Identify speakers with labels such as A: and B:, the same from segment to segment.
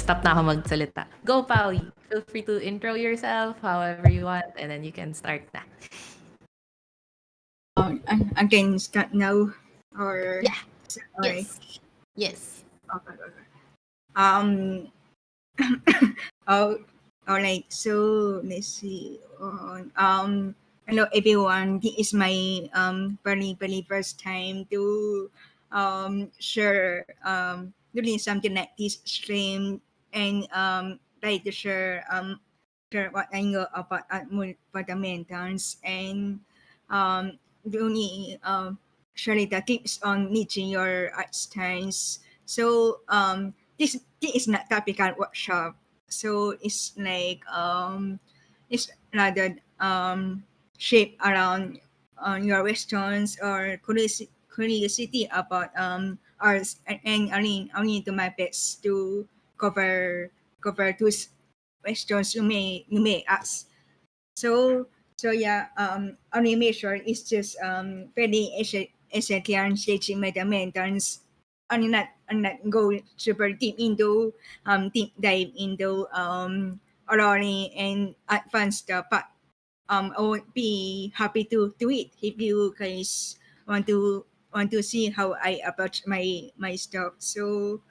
A: stop na ako magsalita. Go, Pawi. Feel free to intro yourself however you want, and then you can start na.
B: I can start now, or
A: Yeah.
B: alright.
A: Yes.
B: Okay. Oh, all right. So let's see. Hello everyone. This is my very first time to share doing something like this stream, and try to share what I know about fundamentals, and doing share the tips on niching your art styles. So this is not topical workshop, so it's rather shaped around your questions or curiosity about arts, and I need to my best to cover those questions you may ask. So yeah, animation is just very essential staging fundamentals. I'm not go super deep dive into Aurora and advanced stuff, but I would be happy to do it if you guys want to see how I approach my stuff. So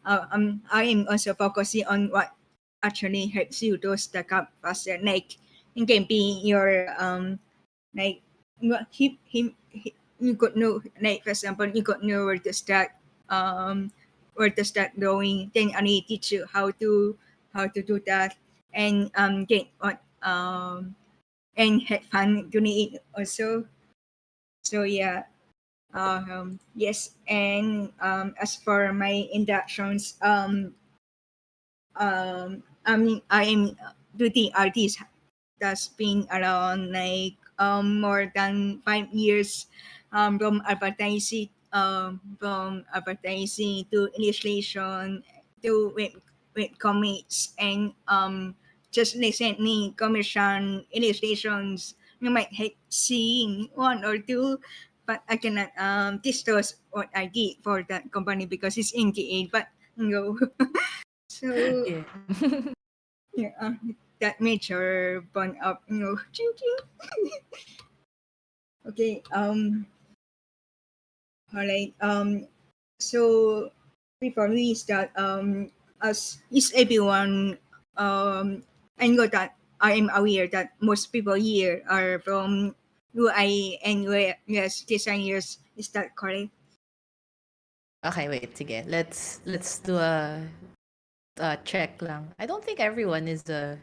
B: I am also focusing on what actually helps you to stack up faster. Like it can be your like you could know, like for example you could know where to start drawing. Then I need teach you how to do that, and get what and have fun doing it also. So yeah. Yes, and as for my inductions, I am beauty artist that's been around like more than 5 years, from advertising to illustration to web comics, and just recently commission illustrations. You might have seen one or two, but I cannot disclose what I did for that company because it's in the but no. So
A: Yeah.
B: yeah, that major burn up, ching ching. Okay, all right. So before we start, as is everyone, I know that I am aware that most people here are from UI and US designers. Is that correct?
A: Okay, wait, sige. Let's do a check lang. I don't think everyone is a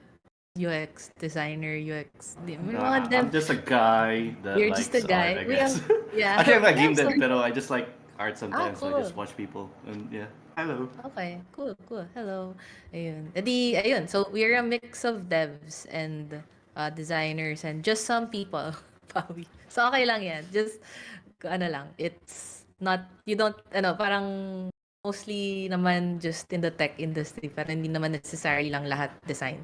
A: UX designer, mga dev.
C: I'm just a guy that
A: You're just a
C: likes art,
A: guy.
C: I guess.
A: Yeah,
C: Actually, I'm
A: we
C: not
A: have
C: game dev,
A: some.
C: pero I just like art sometimes. So I
A: Cool.
C: just watch people, and yeah. Hello.
A: Okay, cool. Hello. Ayun. Edi, ayun. So, we're a mix of devs and designers and just some people. Pawi. So, okay lang yan. Just, ano lang, it's not, you don't, parang mostly naman just in the tech industry, pero hindi naman necessarily lang lahat design.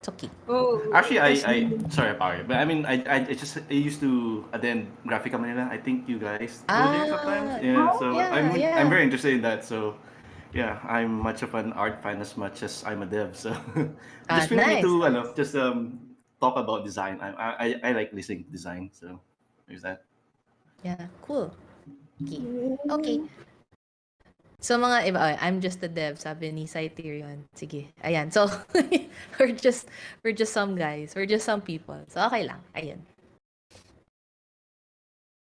A: It's okay.
B: Oh,
C: Actually,
B: that's
C: I sorry, Pari, but I mean, I used to attend Grafica Manila. I think you guys go there sometimes. Yeah, so I'm
A: Yeah.
C: very interested in that. So yeah, I'm much of an art fan as much as I'm a dev. So just feel free
A: Nice.
C: to just talk about design. I like listening to design. So there's that.
A: Yeah, cool. Okay. So mga iba, I'm just a dev, sabi ni Sai Tyrion. Sige, ayan. So, we're just some guys. We're just some people. So, okay lang. Ayan.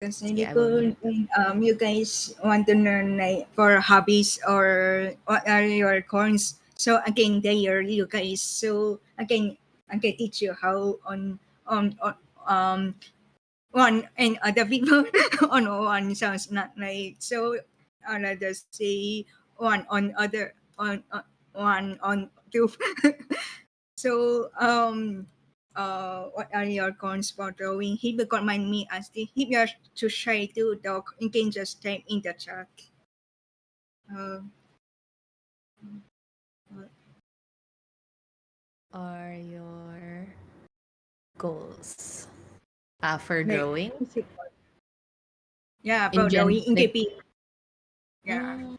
B: That's
A: Sige,
B: really
A: I will
B: cool.
A: mute.
B: And, you guys want to learn like for hobbies or what are your coins? So again, there you guys. So again, I can teach you how on one and other people on one sounds not like so. I'd rather say one on two. So what are your cons for drawing? If you don't mind me asking, if you're too shy to talk, you can just type in the chat. Uh,
A: Are your goals? For
B: like,
A: drawing?
B: yeah,
A: In
B: for drawing in
A: like,
B: KP. Yeah.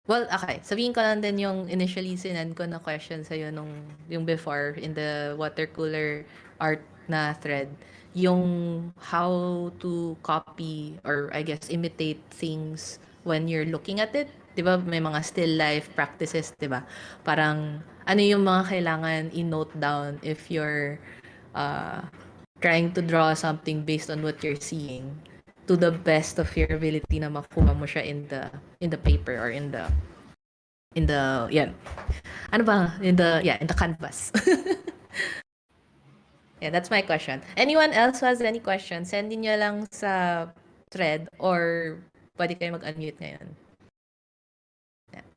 A: Well, okay. Sabihin ko lang din yung initially sinend ko na question sa'yo yung before in the water cooler art na thread. Yung how to copy or I guess imitate things when you're looking at it. 'Di ba may mga still life practices, 'di ba? Parang ano yung mga kailangan i-note down if you're uh, trying to draw something based on what you're seeing to the best of your ability na makuha mo siya in the paper or in the yan. Ano ba? In the canvas. Yeah, that's my question. Anyone else who has any questions, send nyo lang sa thread or pwede kayo mag-unmute ngayon. Yeah.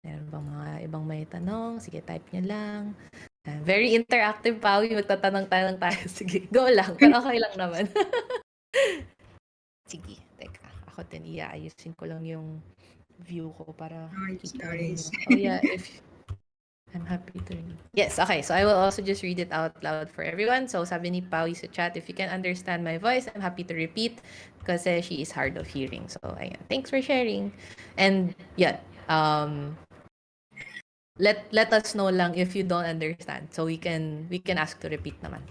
A: Meron bang mga ibang may tanong? Sige, type nyo lang. Very interactive, Pawi. Magtatanong tayo lang tayo. Sige, go lang. Pero okay lang naman. Sige, teka. Ako din, iaayusin ko lang yung view ko para kita
B: Sorry.
A: nyo. Oh yeah, if I'm happy to read. Yes, okay. So I will also just read it out loud for everyone. So sabi ni Pawi sa chat, if you can understand my voice, I'm happy to repeat kasi she is hard of hearing. So ayan. Thanks for sharing. And yeah, let us know lang if you don't understand. So we can ask to repeat naman.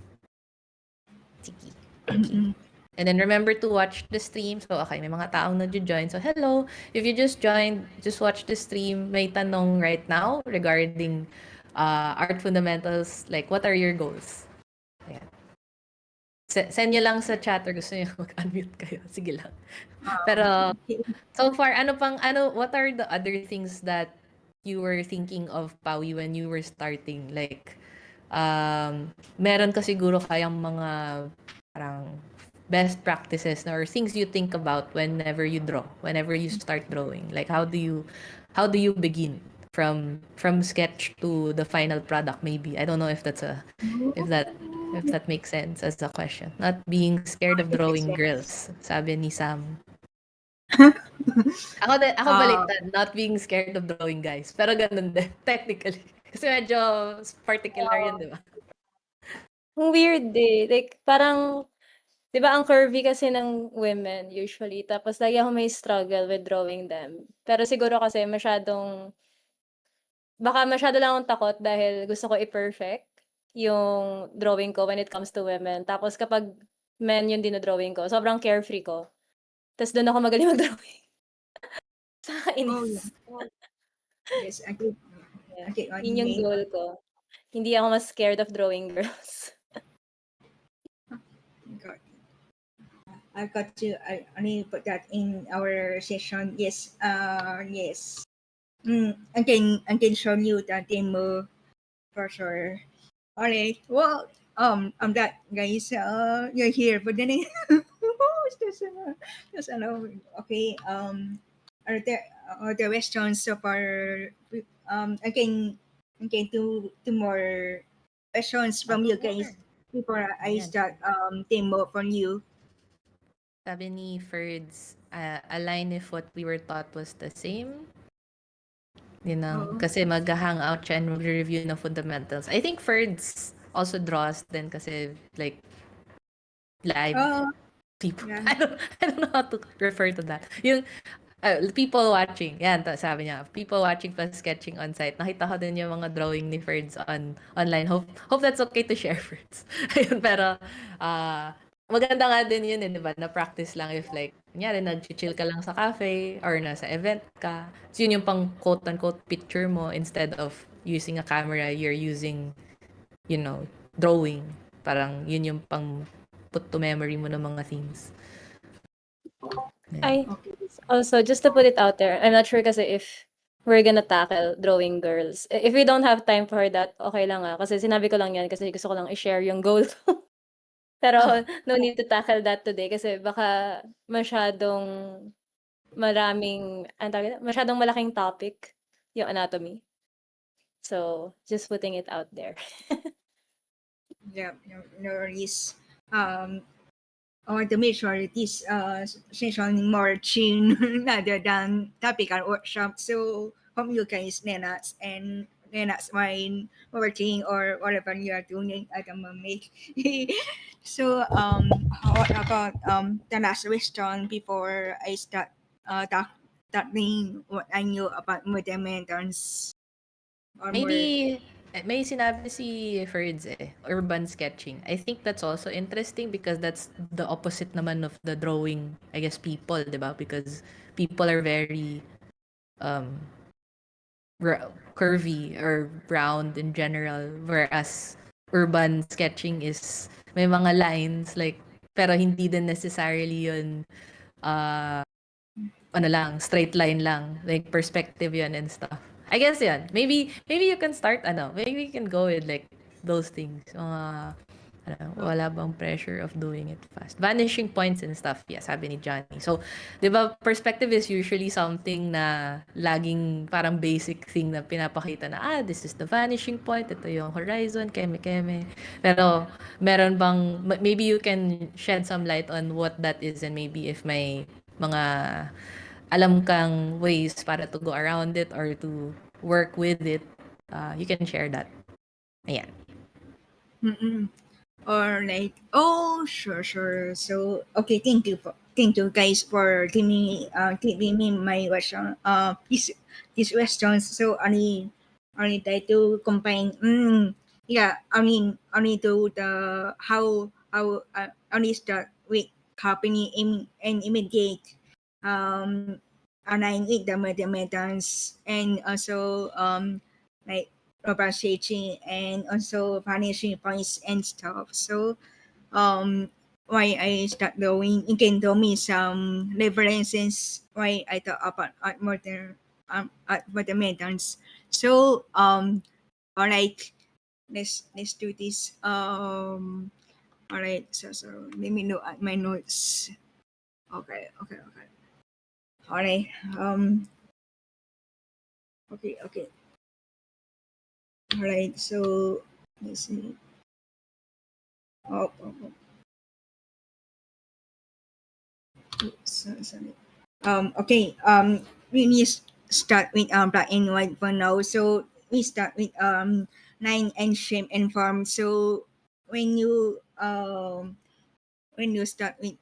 A: Sige. Okay. And then remember to watch the stream. So, okay, may mga taong nag-join. So, hello. If you just joined, just watch the stream. May tanong right now regarding art fundamentals. Like, what are your goals? Ayan. Send nyo lang sa chat or gusto nyo mag-unmute kayo. Sige lang. Pero, so far, what are the other things that you were thinking of, Pawi, when you were starting? Like, meron ka siguro kayang mga parang best practices or things you think about whenever you draw, whenever you start drawing. Like how do you begin from sketch to the final product? Maybe I don't know if that's if that makes sense as a question. Not being scared of drawing girls, sabi ni Sam. Ako baliktad, not being scared of drawing guys. Pero ganun din, technically. Kasi medyo particular yun, di ba?
D: Ang weird eh. Like, parang, di ba ang curvy kasi ng women usually. Tapos lagi ako may struggle with drawing them. Pero siguro kasi baka masyado lang akong takot dahil gusto ko i-perfect yung drawing ko when it comes to women. Tapos kapag men yung dinodrawing ko, sobrang carefree ko. Tapos doon ako magaling mag-drawing. Nakakainis.
B: Yes, okay.
D: Yeah.
B: Okay,
D: Yun yung goal ko. Hindi ako mas scared of drawing girls.
B: I got to. I need to put that in our session. Yes. Yes. I can show you the demo for sure. Alright. Well. That guys. You're here, but then. Just okay. Are there other questions so far? I can do two more questions from you guys before I start demo from you.
A: Sabi ni Ferds, align if what we were taught was the same. Yun lang. Kasi mag-hangout siya and mag-review ng fundamentals. I think Ferds also draws din kasi like live people.
B: Yeah.
A: I don't know how to refer to that. Yung people watching. Yan, sabi niya. People watching plus sketching on site. Nakita ko din yung mga drawing ni Ferds online. Hope that's okay to share, Ferds. Ayun, pero maganda nga din yun, di ba? Na-practice lang if like, kunyari, nag-chill ka lang sa cafe or nasa event ka. So yun yung pang quote-unquote picture mo instead of using a camera, you're using, drawing. Parang yun yung pang put to memory mo ng mga things.
D: Also, just to put it out there, I'm not sure kasi if we're gonna tackle drawing girls. If we don't have time for that, okay lang kasi sinabi ko lang yan kasi gusto ko lang i-share yung goal ko. Pero no need to tackle that today kasi baka masyadong masyadong malaking topic yung anatomy. So, just putting it out there.
B: Yeah, no worries. I want to make sure this session more tune rather than topical workshop. So hope you guys Lena's mind working or whatever you are doing at the moment. So what about the last question before I start starting what I knew about multi-meters or more.
A: Maybe may sinabi si Ferds urban sketching. I think that's also interesting because that's the opposite naman of the drawing, I guess, people, 'di ba? Because people are very um curvy or round in general, whereas urban sketching is may mga lines like pero hindi din necessarily yun uh ano lang, straight line lang, like perspective yun and stuff. I guess yan. Maybe you can start maybe you can go with like those things. Wala bang pressure of doing it fast. Vanishing points and stuff. Yeah, sabi ni Johnny. So, 'di ba, perspective is usually something na laging parang basic thing na pinapakita na this is the vanishing point, ito yung horizon, keme-keme. Pero meron bang maybe you can shed some light on what that is and maybe if may mga alam kang ways para to go around it or to work with it, you can share that. Ayan.
B: Or like, oh, sure. So, okay, thank you guys for giving me my question. These questions. So, only try to combine. Yeah, only do the only start with company and immediate align with the methods and also like about staging and also vanishing points and stuff. So why I start doing, you can do me some references why I thought about art modern methods. So all right, let's do this. All right, so let me know at my notes. Okay. All right. Okay. All right. So let's see. Oh. Sorry. Okay. We need start with black and white for now. So we start with line and shape and form. So when you start with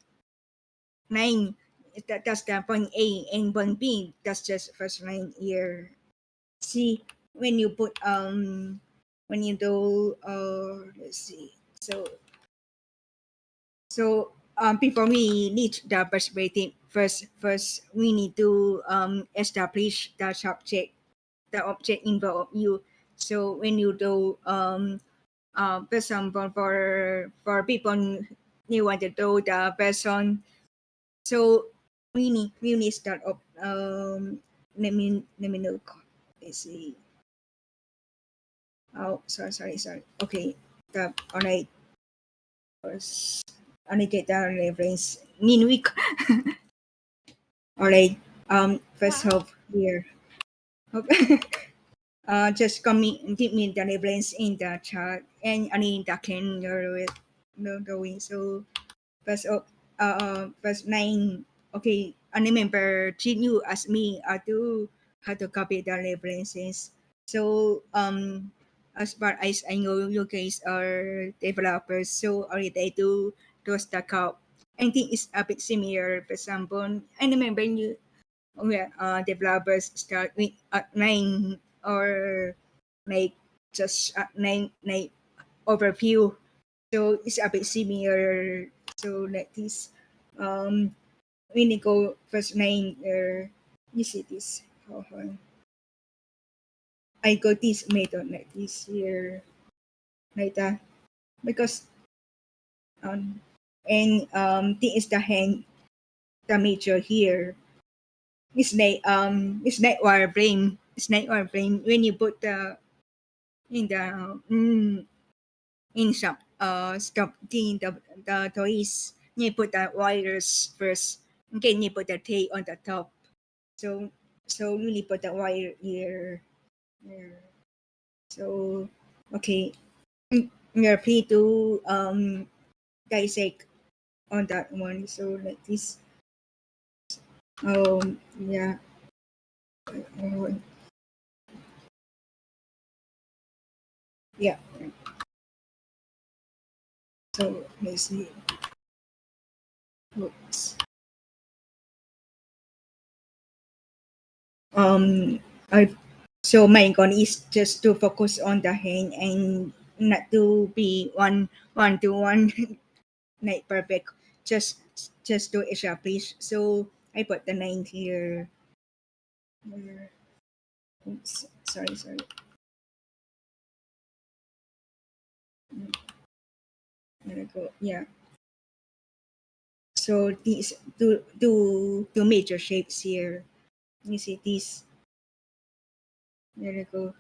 B: line, that's the point A and point B. That's just first line here. See when you put when you do let's see. So before we reach the perspective, first we need to establish the subject, the object involved you. So when you do for example, for people you want to do the person, so we need start up. Let me look. Let's see. Oh, sorry. Okay, all right. First, I need to get the reference. Week. All right. First half here. Okay. Just give me the reference in the chat, and I need the can doing. So first line. Okay. I remember you asked me how to copy the references. So as far as I know, you guys are developers, so already do stack up. I think it's a bit similar. For example, I remember developers start with at 9 or like just at 9 overview. So it's a bit similar. So like this, when you go first 9, you see this. Hold on. I got this method like this here, like that, because and this is the hand, the major here. It's like wireframe. It's like wireframe when you put the in the in some stop the toys. You put the wires first. Okay, you put the tape on the top. So really put the wire here. There. So okay, you're free to dissect on that one. So like this. Yeah. Yeah. So let's see. Oops. I so my goal is just to focus on the hand and not to be one to one like perfect. Just to establish. So I put the 9 here. Oops, sorry. There we go. Yeah. So these two major shapes here. You see these. There we go.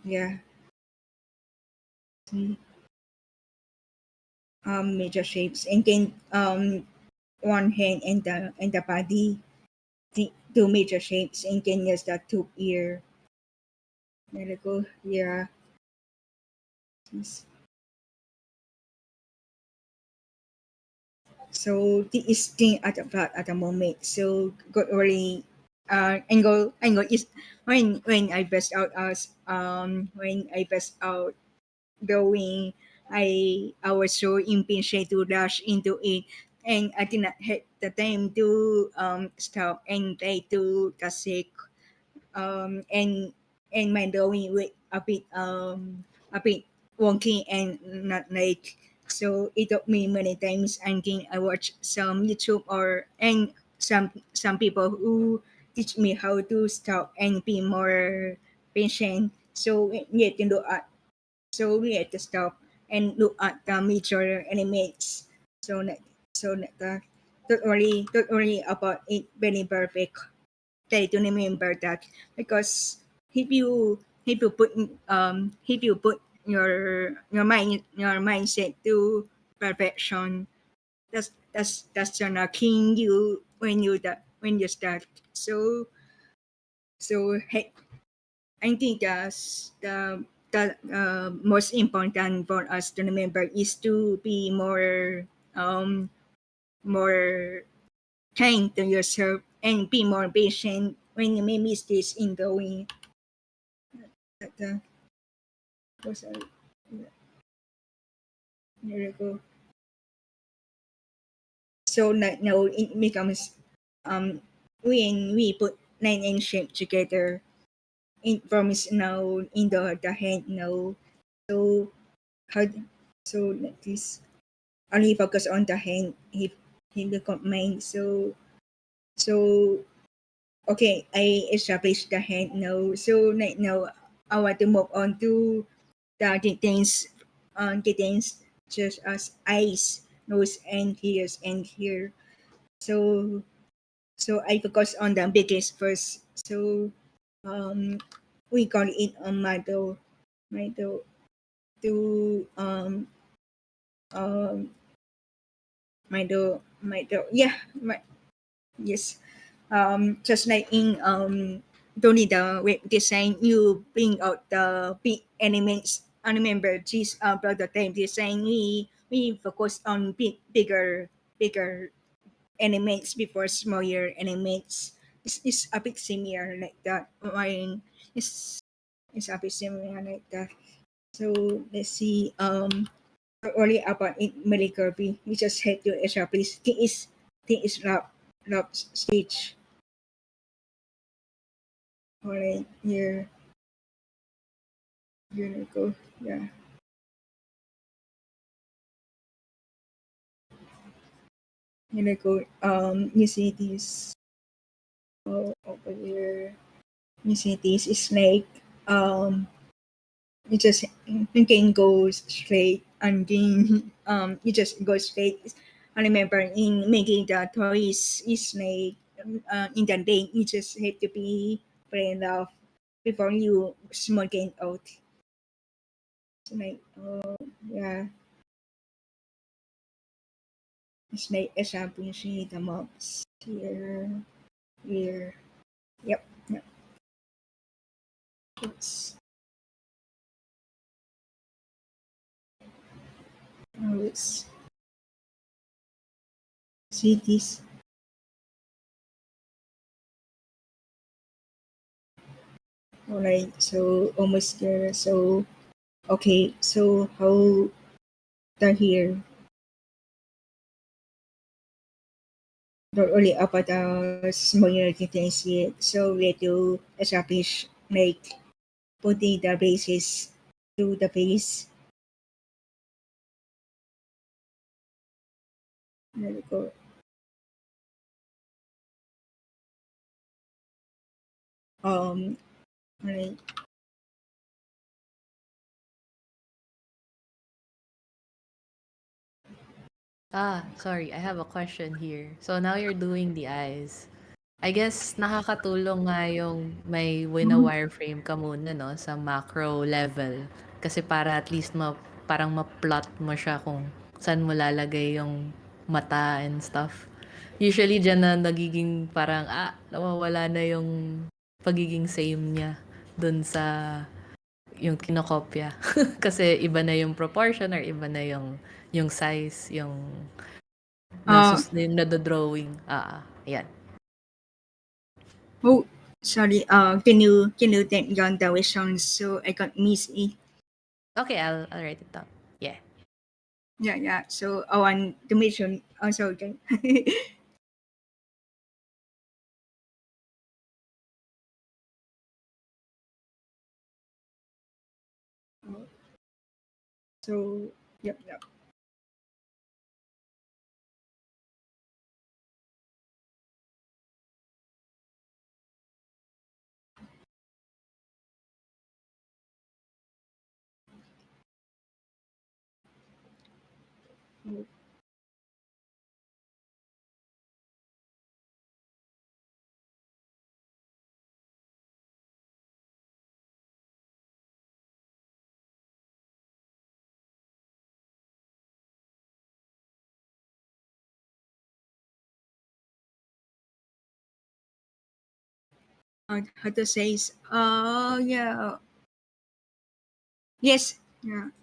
B: Yeah. See. Major shapes, and then one hand and the body, the two major shapes, and then just the two ear. There we go. Yeah. This. So this is thing at the moment. So got really angle is when I best out as when I best out going, I was so impatient to rush into it, and I did not have the time to stop and try to tasik and my drawing with a bit wonky and not like. So it took me many times until I watched some YouTube or and some people who teach me how to stop and be more patient. So we need to look at we had to stop and look at the major elements. So that don't worry about it very perfect. Try to remember that, because if you put your mindset to perfection, that's gonna king you when you start. So I think the most important for us to remember is to be more kind to yourself and be more patient when you make mistakes in going. That, was there you go. So now it becomes when we put 9 and shape together, it forms now in the hand now. So how so like this only focus on the hand he look at mine. So okay, I established the hand now. So right now I want to move on to the details just as eyes, nose, and ears and here. So I focus on the biggest first. So we call it a model to um model yeah yes, just like in Tony the web design, you bring out the big elements. I remember this prototype design, we focus on bigger elements before smaller elements. It's a bit similar like that. Mine is a bit similar like that. So let's see. Only about it Mary Kirby. We just had to establish think is love stage. Alright, here you go. Yeah. Here you go. You see this over here. You see this is like you just you can go straight and then you just go straight. I remember in making the toys is like in the day you just have to be brave enough before you smoke it out. It's like yeah, it's like establishing the mobs here. Yep, yep. It's always see this. Alright, so almost there. So okay, so how the here not only about small things yet. So we have to establish like putting the basis to the base. There we go. Right.
A: Sorry, I have a question here. So now you're doing the eyes. I guess nakakatulong nga yung may wina-wireframe ka muna 'no, sa macro level. Kasi para at least parang ma-plot mo siya kung saan mo lalagay yung mata and stuff. Usually diyan na nagiging parang, nawawala na yung pagiging same niya dun sa yung kinokopya. Kasi iba na yung proportion or iba na yung size, yung
B: Uh,
A: yung nado-drawing. Ayan.
B: oh, sorry. Can you take down the questions so I can miss it?
A: Okay, I'll write it down. Yeah.
B: Yeah. So I want to mention also okay. So yep. How to say? Yeah. Yes. Yeah.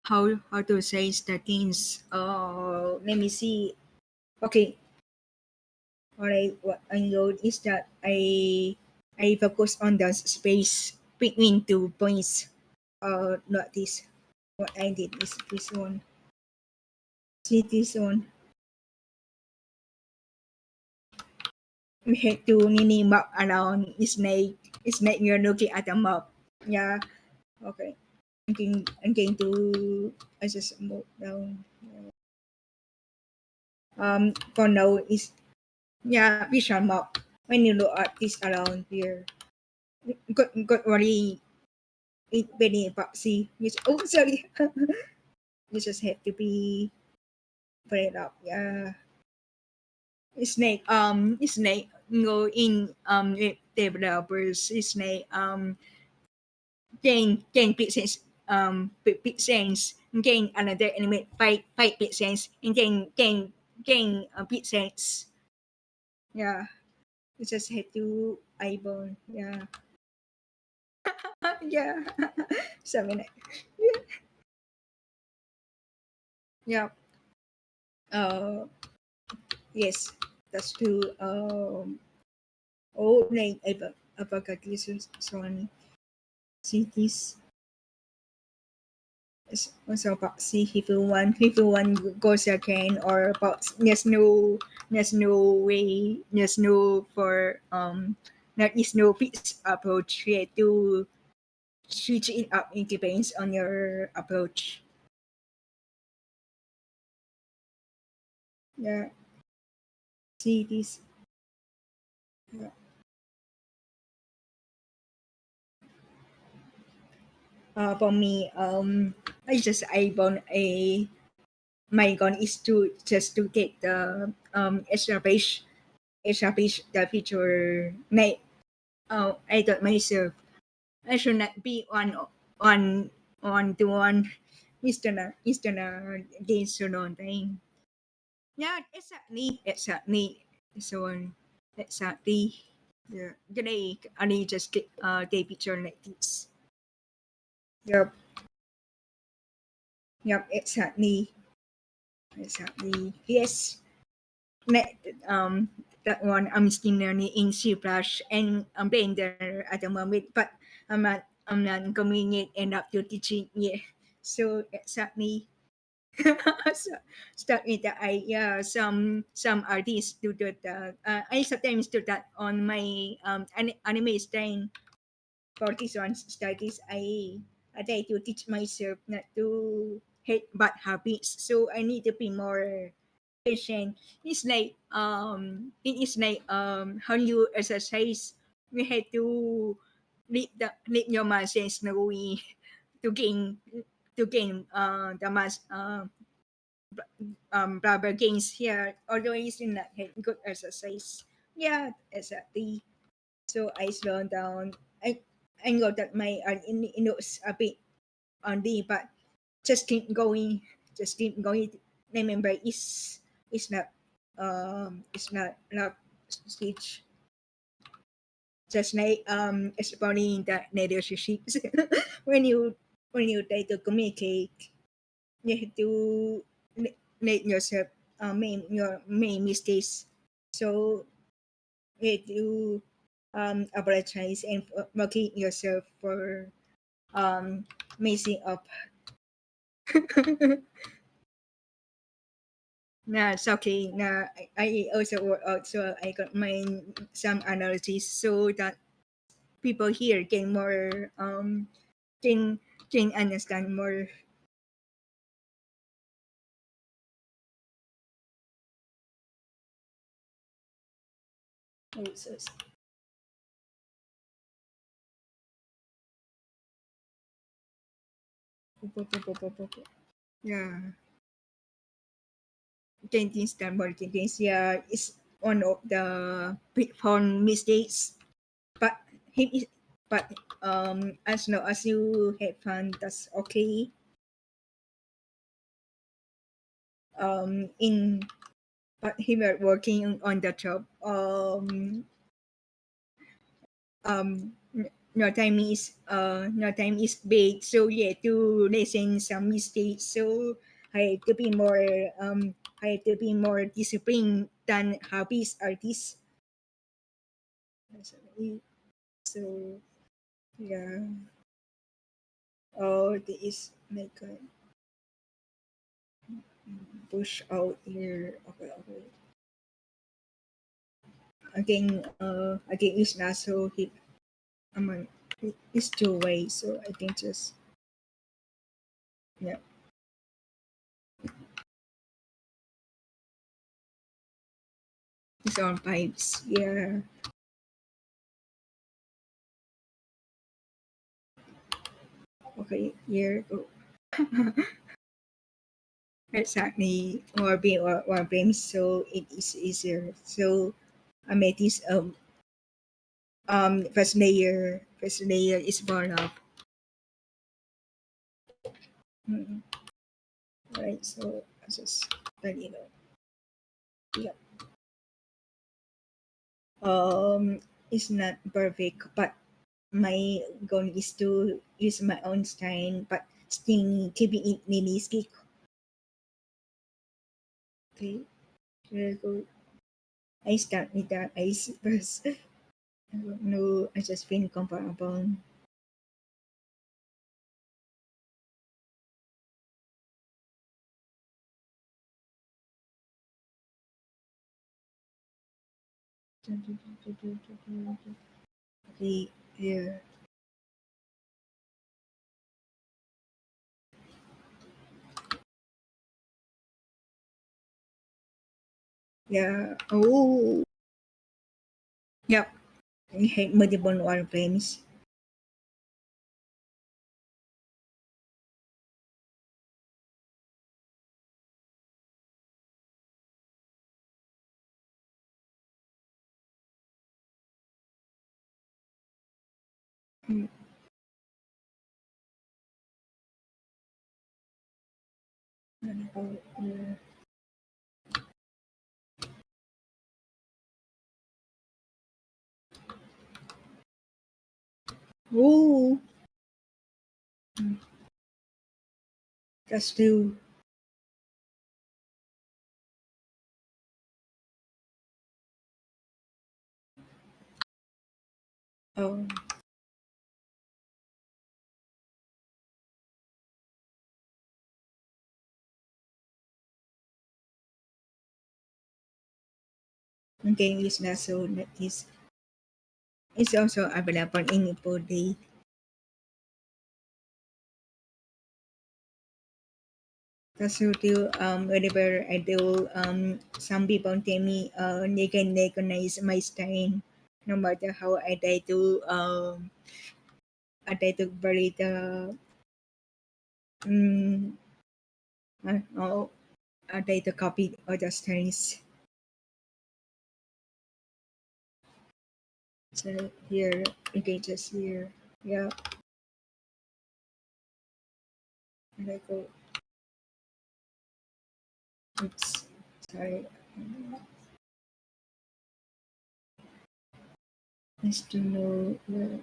B: How to say the things? Let me see. Okay. Alright. What I know is that I focus on the space between 2 points. Not this. What I did is this one. See this one. We had to mini map around snake. Snake, you're looking at the map. Yeah. Okay. I'm going to I just move down. For now is vision map. When you look at this around here, got worry it very boxy. Sorry. You just have to be played up. Yeah. Snake go in with developers. Snake gain pixels pixels gain another element 5 pixels and gain pixels. Yeah. You just have to eyeball. Yeah. Yeah. 7 minutes. Yeah. Yes, that's true. Like Apocalypse Sony cities. So see if you want goes again or box there's no way there's no for there is no fixed approach here to switch it up. It depends on your approach. Yeah. See this. Yeah. For me, my goal is to just to get the establish the feature. I thought myself I should not be on to one gain so long time. Yeah, exactly. So exactly. Yeah, today I need just get take picture like this. Yep, exactly. Yes. Ne- um, that one I'm still learning in C plus and I'm playing there at the moment, but I'm not coming it and up to teaching yet. So exactly, So, start with that. Some artists do that. I sometimes do that on my anime style. For this one studies, I try to teach myself not to hate bad habits. So I need to be more patient. It is like how you exercise. You have to lead your muscles slowly to gain the rubber gains here. Although it's not good exercise. Yeah, exactly. So I slow down. I know that my is a bit on the but just keep going. Just keep going. Remember, it's not not stage. Just like exploring the relationships. when you when you try to communicate, you have to let yourself make mistakes. So you have to apologize and forgive yourself for messing up. Nah, it's okay. Nah, I also work out, so I got my some analogies so that people here can more can understand more. Oh, yeah, changing standard things. Yeah, is one of the pitfall mistakes. But him is but as long as you have fun, that's okay. In but he were working on the job. No time is no time is big, so yeah, to listen some mistakes. So I have to be more I have to be more disciplined than hobbies artists. So yeah. Oh, this is like a push out here. Okay, okay. Again is not so hit. I'm it's two ways, so I think just yeah. It's on pipes. Yeah. Okay. Here go. Exactly. Or blame, so it is easier. So I made this first layer is born up. Mm, right. So I just let you know. Yeah. It's not perfect, but my goal is to use my own style, but still keeping it realistic. Okay. Here go. I start with the ice first. I don't know. I just feel comfortable. Okay. Yeah. Yeah. Oh. Yep. I hate multiple warframes. Mm. Yeah. Oh. Mm. That's true. Oh. Okay, use that so that is it's also available in Ipode. So to whenever I do some people tell me they can recognize my style no matter how I try to vary the um or I try to copy other styles. So here, okay, just here. Yeah, and I go, oops, sorry. Nice to know where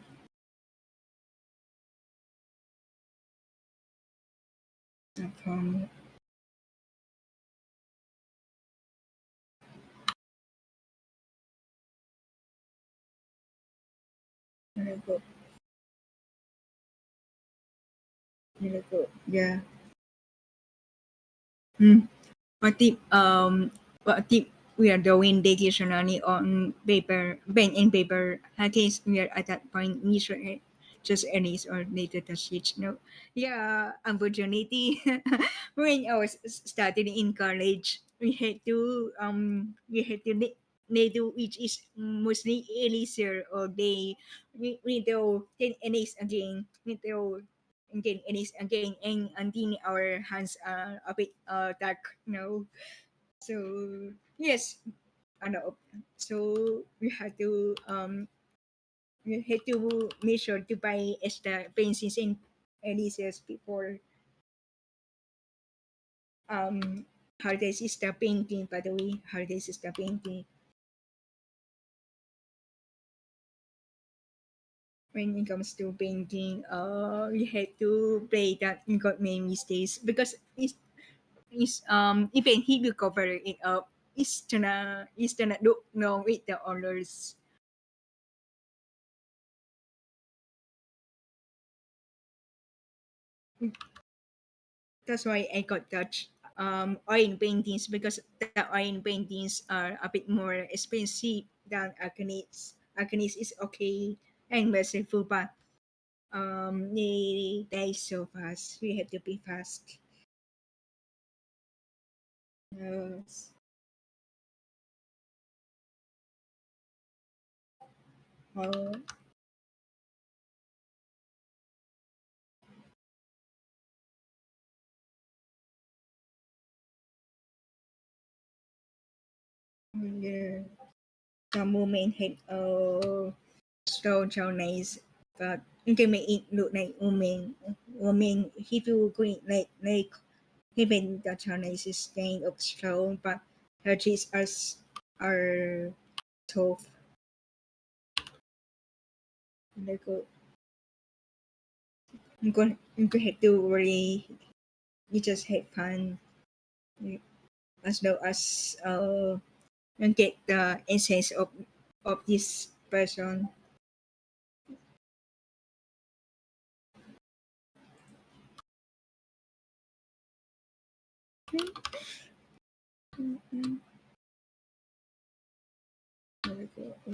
B: I'm from. And I go, and I go, yeah. Hmm. What tip we are doing dictionary on paper, pen and paper. At least we are at that point, we should just erase or later to switch. No, yeah, unfortunately, when I was studying in college, we had to they do which is mostly eraser or we do then erase again, we do again erase again and until our hands are a bit dark, so yes, ano, so we had to make sure to buy extra pencils and erasers before um holidays is the painting, by the way, holidays is the painting. When it comes to painting, we had to play that we got many mistakes because even if you cover it up, it's gonna look no with the others. That's why I got that oil paintings because the oil paintings are a bit more expensive than acrylics. Acrylics is okay and merciful, but they die so fast. We have to be fast. Yes. Oh, yeah. The moment had so nice, but you can make it look like woman. If you go in like even the Chinese is kind of strong, but her cheeks are tough. Like you go have to worry. You just have fun as long as you get the essence of this person. Mm-hmm.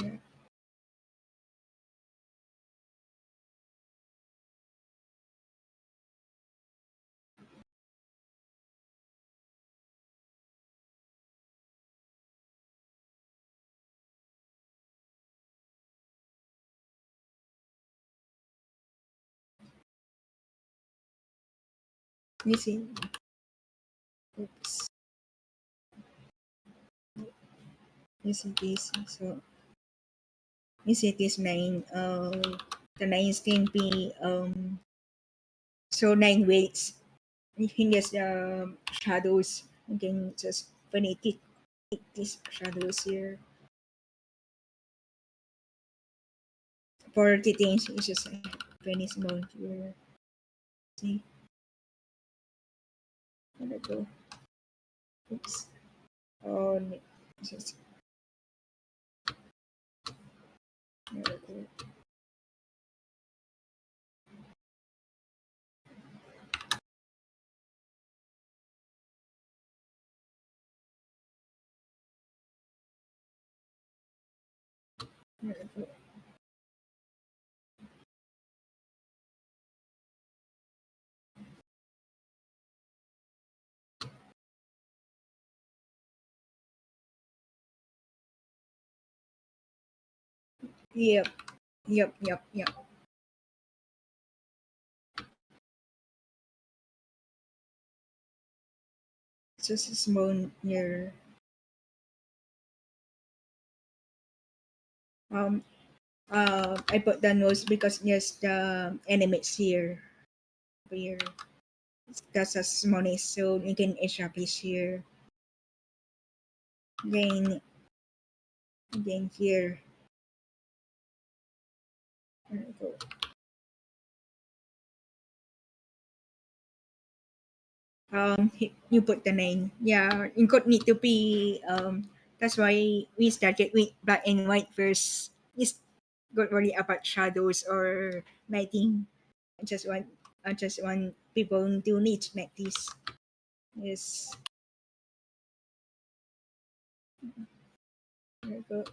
B: Yeah. You see, oops, you see this. So you see this nine. The nines can be so nine weights. You can just shadows. You can just finish these shadows here. For the things, it's just very small here. See, there we go. Oops. Oh, just there we go. Yep, yep, yep, yep. Just a small here. I put the nose because yes, the enemies here. Here. That's a small so you can establish here. Then here. There we go. You put the name. Yeah, it could need to be. That's why we started with black and white first. It's not really about shadows or lighting. I just want people to need like this. Yes. There we go.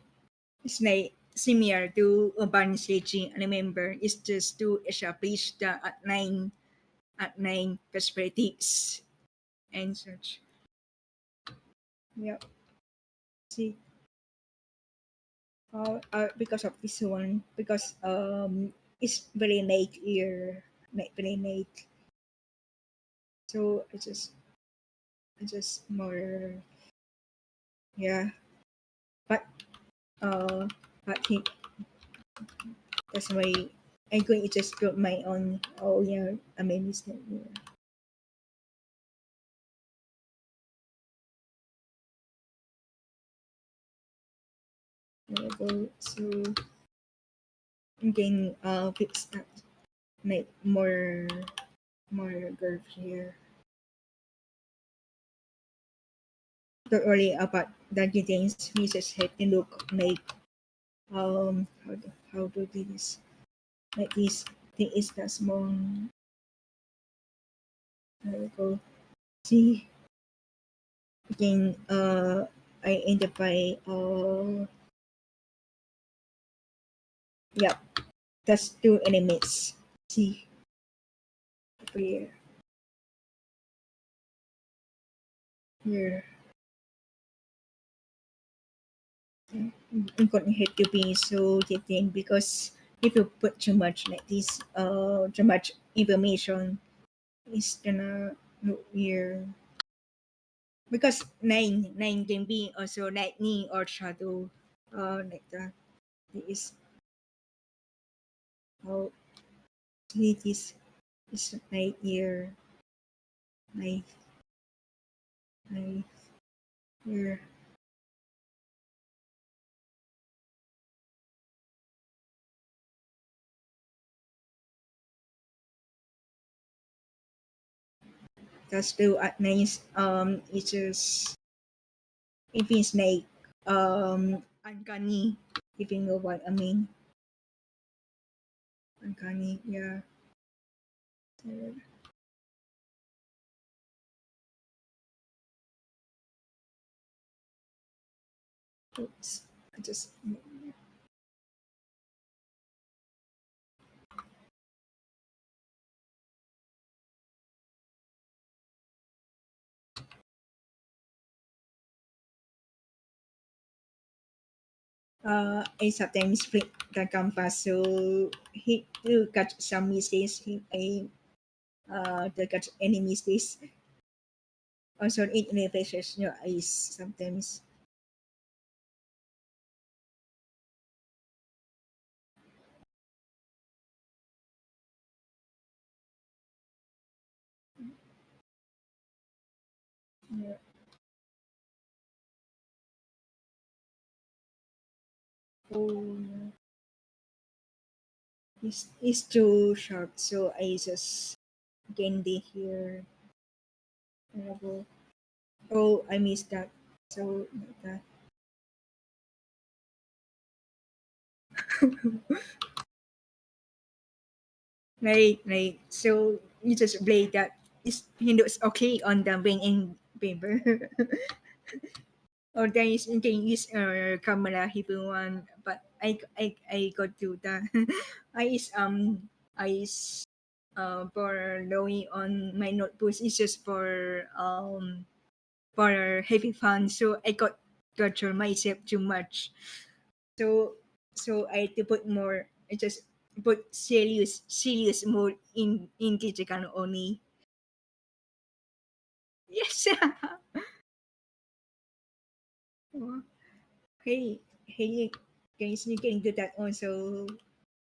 B: It's like similar to urban staging. Remember, it's just to establish the at nine perspectives and such. Yep. See, because of this one, because it's very late here, very late. So it's just more, yeah. But uh, but he, that's why I'm going to just put my own. Oh yeah, I made mistake here. There we go. So again, fix that, make more curve here. Don't worry about the details. We just have to look like how to do this. Like this thing is the small. There we go. See again. I identify. Yeah, that's two enemies. See over here. Here. I'm gonna have to be so detailed because if you put too much like this, too much information, it's gonna look weird. Because nine can be also lightning or shadow, like that. It is how it is right here, right, right here. That's still at nice. It's just if it's like uncanny, if you know what I mean. Uncanny, yeah. Oops, I just I sometimes flip the canvas so he to catch some mistakes. I to catch any mistakes. Also, it refreshes your eyes sometimes. Yeah. Oh, yeah. It's too sharp, so I just candy here. Terrible. Oh, I missed that. So like that. Right. So you just play that. It looks okay on the wing and paper. or you can use camera if you want, but I got to the I is for drawing on my notebooks is just for having fun, so I got torture myself too much, so I had to put more. I just put serious mode in Kichikan only. Yes. Hey, hey, guys, you can do that also.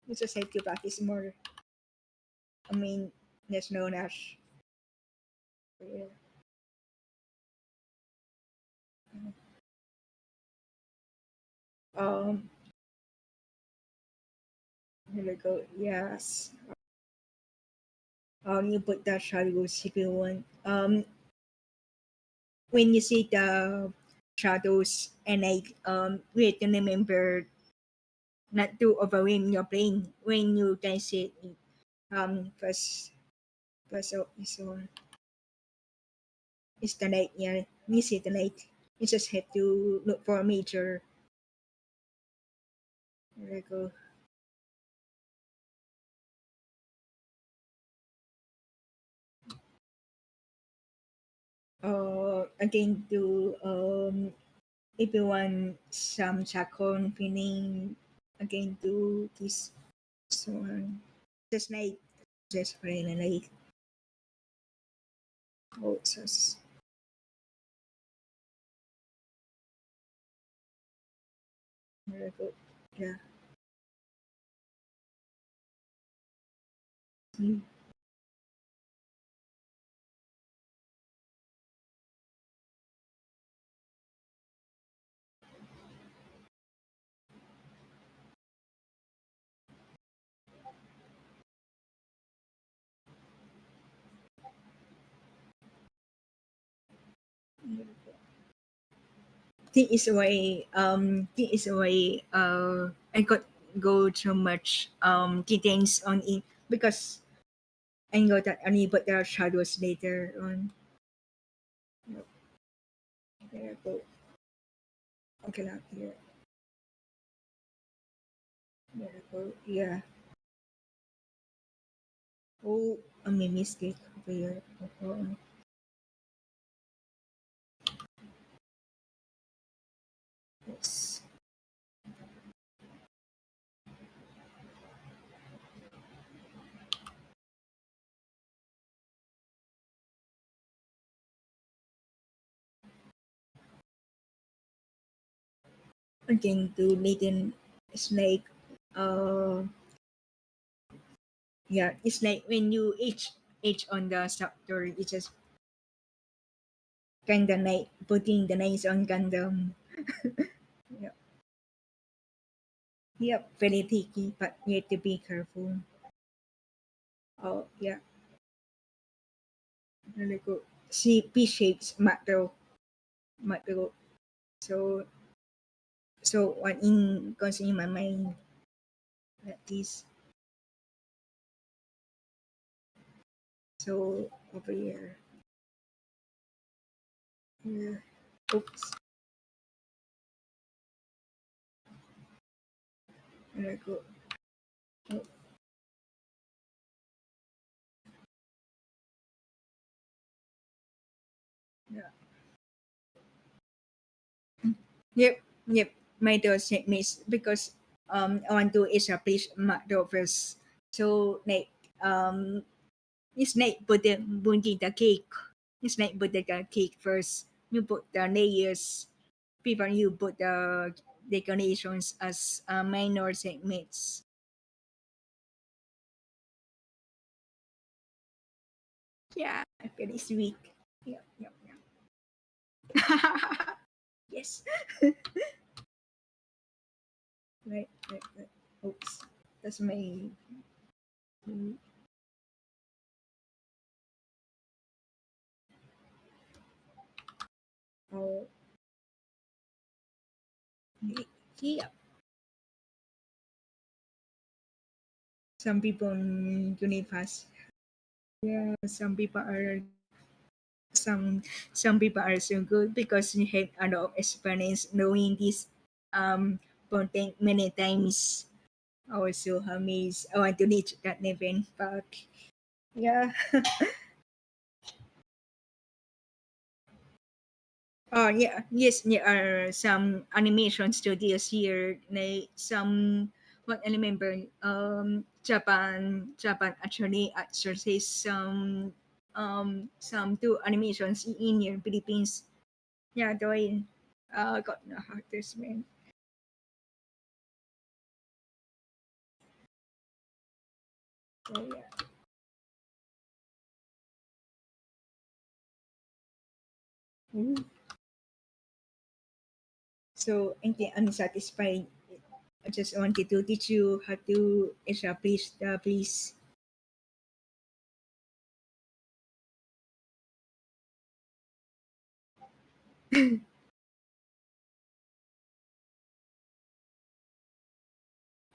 B: You just have to practice more. I mean, there's no rush. Yeah. Um, here we go. Yes. You put the shadows if you want. When you see the shadows, and we have to remember not to overwhelm your brain when you can see it. First, so it's the night. Yeah, you see the night. You just have to look for a major. There we go. Again, to if you want some charcoal feeling, again do this. So just like just for like oh just very good. Yeah. Mm. This is why I got go too much details on it because I know that only but there are shadows later on. Yep, there I go. Okay lang here. There I go. Yeah. Oh, I may mistake over here. Yes. Again, to Nathan, it's like, uh, yeah, it's like when you age on the structure, it's just kind of like putting the nails on Gundam. Yep, yep, very tricky, but you have to be careful. Oh, yeah, really good. See, P shapes macro. So, what in goes in my mind like this. So over here, yeah. Oops, really good. Oh, yeah. Yep, yep. My door sent me because I want to establish my door first. So like it's like put the cake. It's like put the cake first. You put the layers. Before you put the decorations as minor segments. Yeah, very sweet. Yep, yep, yep. Yes. Right. Oops. That's my. Oh, yeah. Some people fast. Yeah, some people are so good because you have a lot of experience knowing this content many times. I was so amazed. I want to reach that level, but yeah. Oh yeah, yes, there are some animation studios here. Like some, what I remember, Japan actually exercise some two animations in here, Philippines. Yeah, doing got no actors man. So yeah. Mm. So I think I'm satisfied. I just wanted to teach you how to establish the please.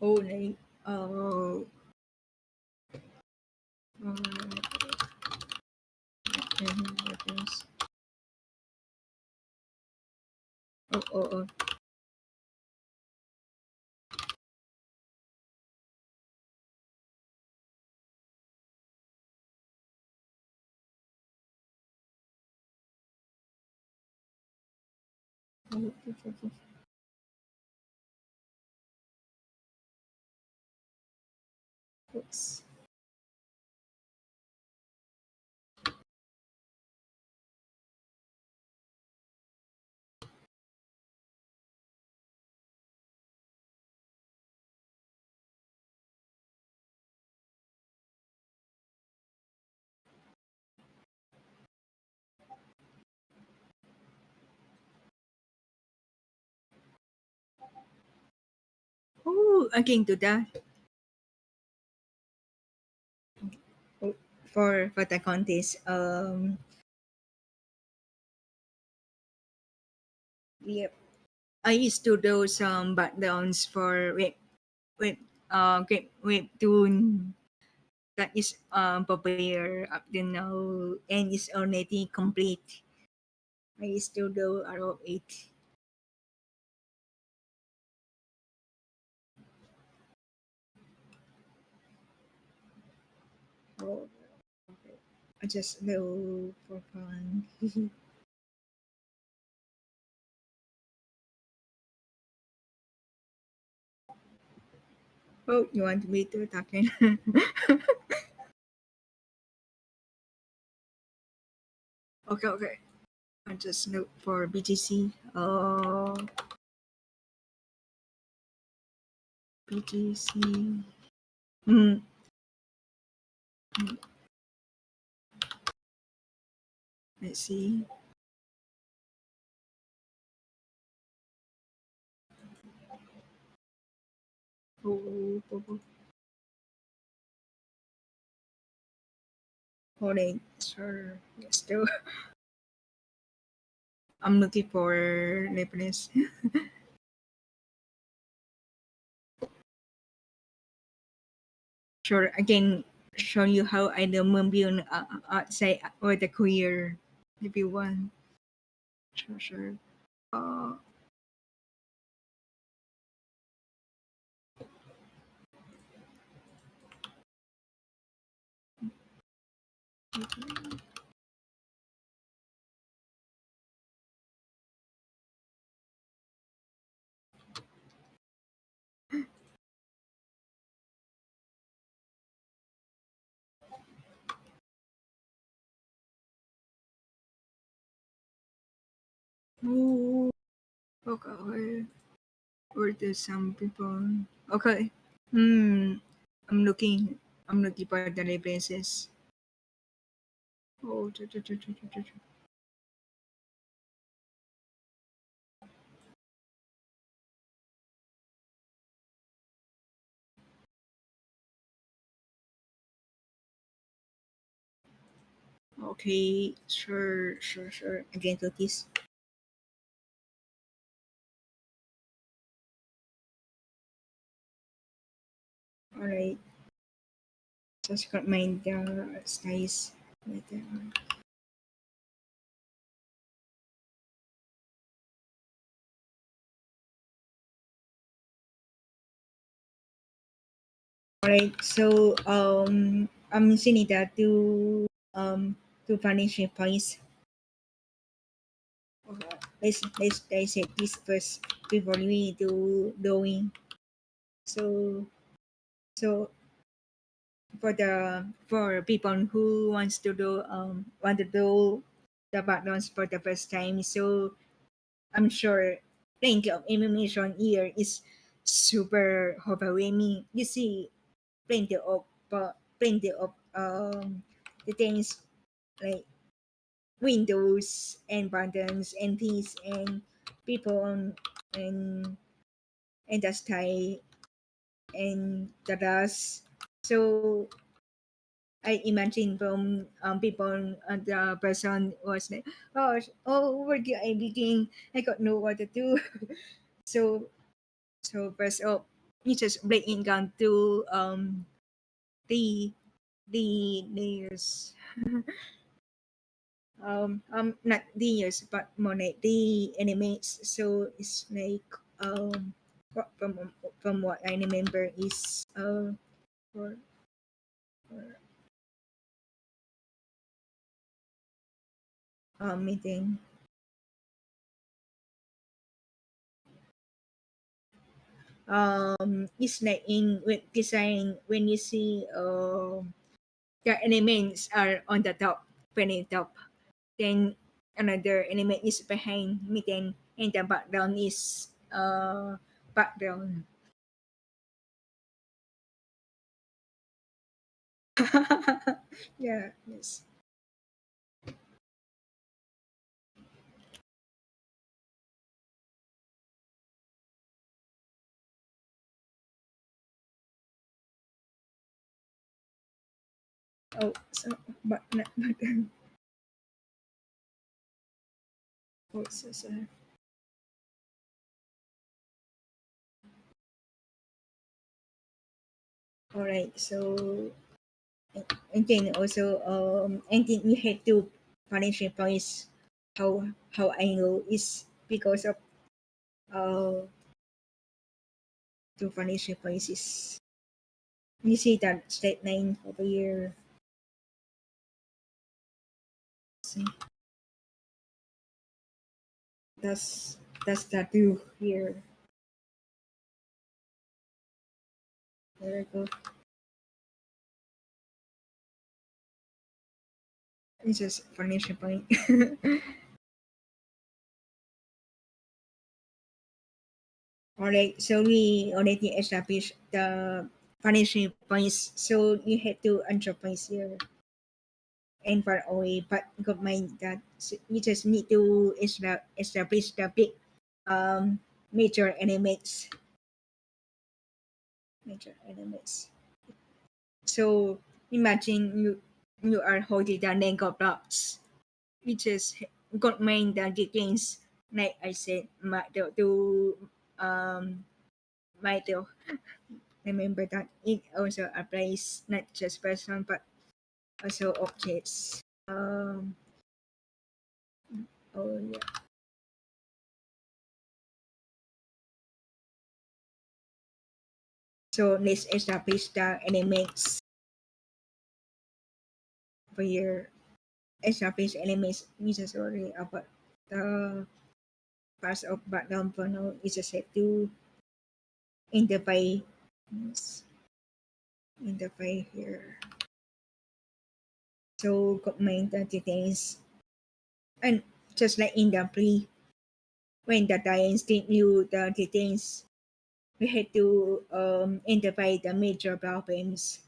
B: Oh, like uh, reference. Oh. Oops. Oh, again to that. Oh, for the contest. Yep. I used to do some backgrounds for web webtoon that is popular up to now and is already complete. I used to do a lot of it. Oh, I just do for fun. Oh, you want me to talk in? Okay. I just look for BGC. BGC. Mm. Let's see. Oh. Hold on. Sure. Still, I'm looking for reference. Sure, I can show you how I do Moonbyun outside or the career if you want. Sure. Uh, oh, okay. Or there's some people. Okay. Hmm. I'm looking. I'm looking for the references. Oh. Okay. Sure. Again to this. All right. Just got my size. Right there. Alright, so I'm using it to furnish a place. Let's dissect this first before we do doing. So for people who want to do the backgrounds for the first time, so I'm sure plenty of animation here is super overwhelming. You see plenty of the things like windows and buttons and things and people and and the sky and the dust. So I imagine from people, the person was like, where do I begin? I got know what to do. so first of you just break it down to the layers. Not the years but more like the animates. So it's like from what I remember is for, for meeting. It's like in web design when you see the elements are on the top, very top, then another element is behind mitten and the background is background. Yeah, yes. Oh, so but not but oh, so. All right, so and then also and then you have to financial points. How I know is because of uh to financial points is you see that straight line over here. See, that's that's the two here. There we go. It's just financial point. Alright, so we already established the financial points. So you have to enter points here and far away, but got mind that you just need to establish the big major elements. Major elements. So imagine you are holding the Lego blocks. You just got mind the details. Like I said, to Michael. Remember that it also applies not just person but also objects. Oh yeah. So let's establish the elements for your establish elements necessary about the parts of background panel is a set to identify yes, identify here. So combine the details and just like in the pre when the clients give you the details we had to identify the major problems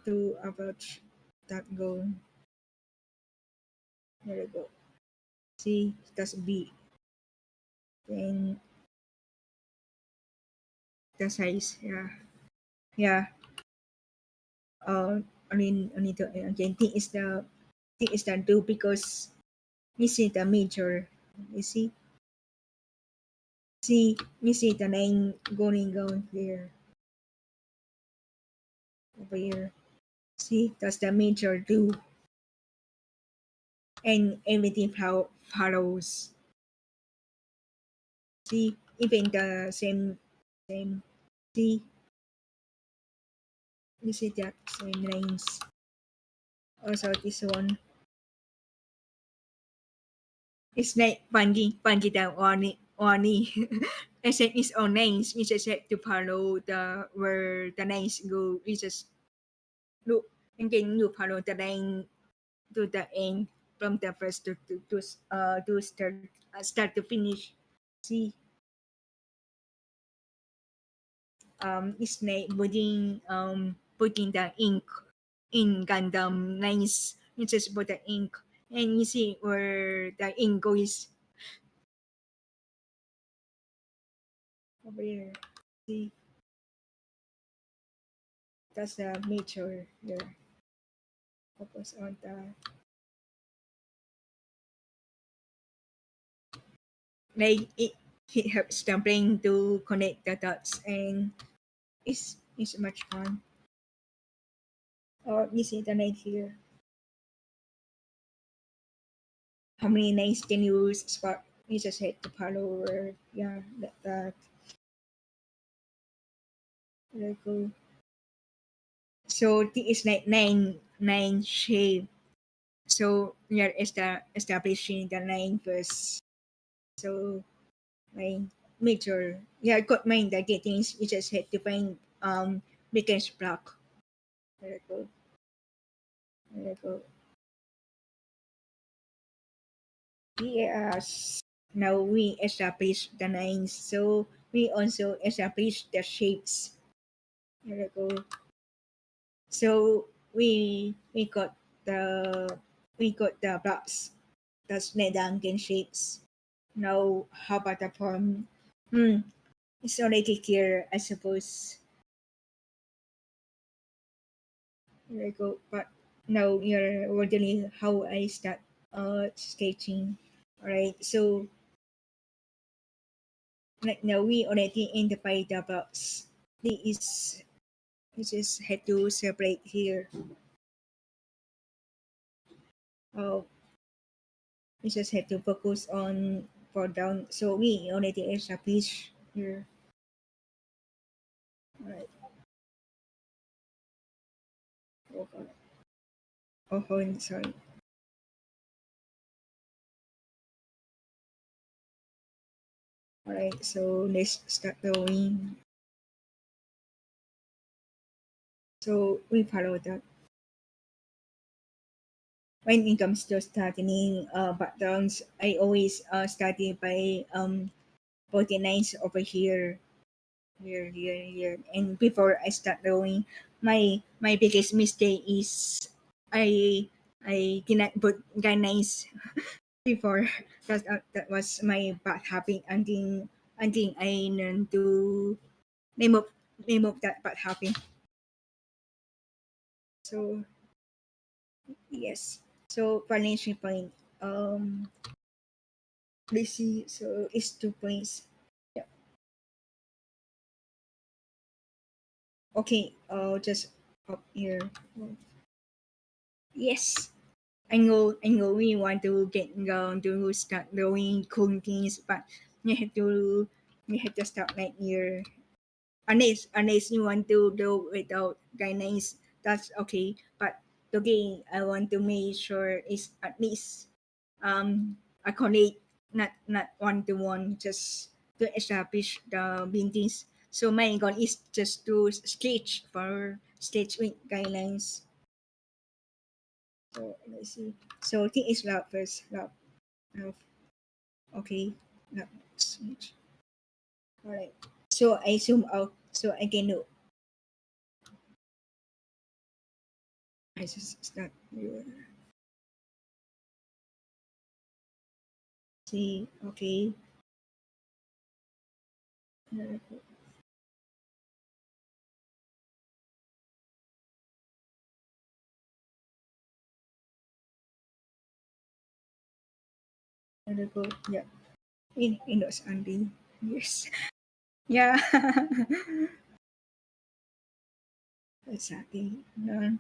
B: to approach that goal. There we go. See, that's B. Then the size, yeah. Yeah. I need to again thing is the do because you see the major. You you see the line going here over here. See, that's the major do and everything follows. See, even the same see, you see that same lines. Also this one it's like bungee down Oni. Except it's all names. We just have to follow the where the names go. We just look and then you follow the line to the end from the first to start to finish. See, it's like putting the ink in Gundam lines. You just put the ink and you see where the ink goes over here. See, that's the major here. Focus on the like it helps the brain to connect the dots and it's much fun. Oh, you see the night here. How many names can you spot? You just hit the follower. Yeah, that. Very cool. So this is like nine shape. So we are establishing the nine first. So my major, yeah, I got mine the gettings. You just had to find biggest block. Very cool. Very cool. Yes. Now we establish the lines, so we also establish the shapes. Very cool. So the we got the blocks, the Snedangen shapes. Now how about the form? It's already clear, I suppose. Very good. But now you're wondering how I start sketching. Alright, so like now we already identify the blocks. This is had to separate here. Oh, we just had to focus on for down. So we already established here. Alright. Oh, God. Oh, sorry. Alright, so let's start drawing. So we follow that. When it comes to studying backgrounds, I always study by 49s over here, here. And before I start drawing, my biggest mistake is I did not put guidelines before. That was my bad habit until I learned to remove that bad habit. So yes. So financial point. Let's see. So it's 2 points. Yeah. Okay. Just up here. Yes. I know we want to get down to start doing cool things, but you have to you have to start like here. Unless you want to do without guidance, that's okay. But again, I want to make sure it's at least a connect, not one to one, just to establish the buildings. So my goal is just to sketch with guidelines. So let's see. So think is love first. Love. Okay. Love. Sketch. All right. So I zoom out so I can know. I just start here. See. Okay. Very good. Yeah. In those Andy. Yes. Yeah. Exactly. No.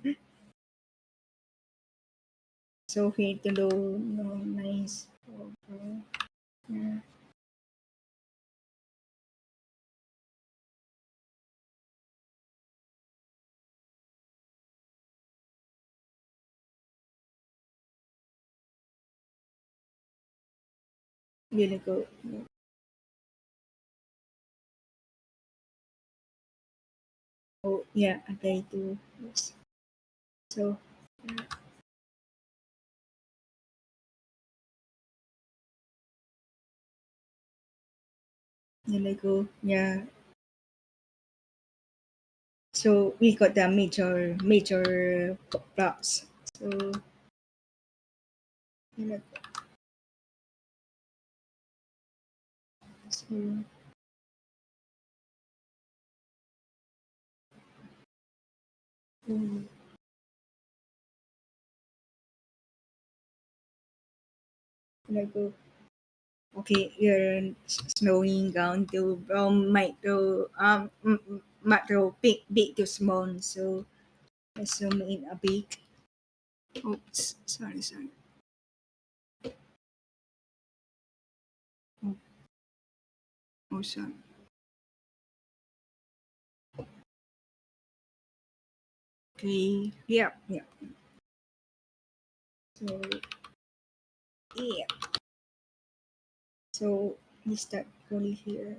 B: So hate to do no nice. Okay. Yeah. Really go. Oh yeah, okay too. Yes. So really go. Yeah. So we got the major blocks. So really go. So really go. Okay, you're slowing down to macro big to small. So let's zoom in a bit. Oops, sorry. Oh, oh sorry. Okay, yeah. So yeah. So we start going here.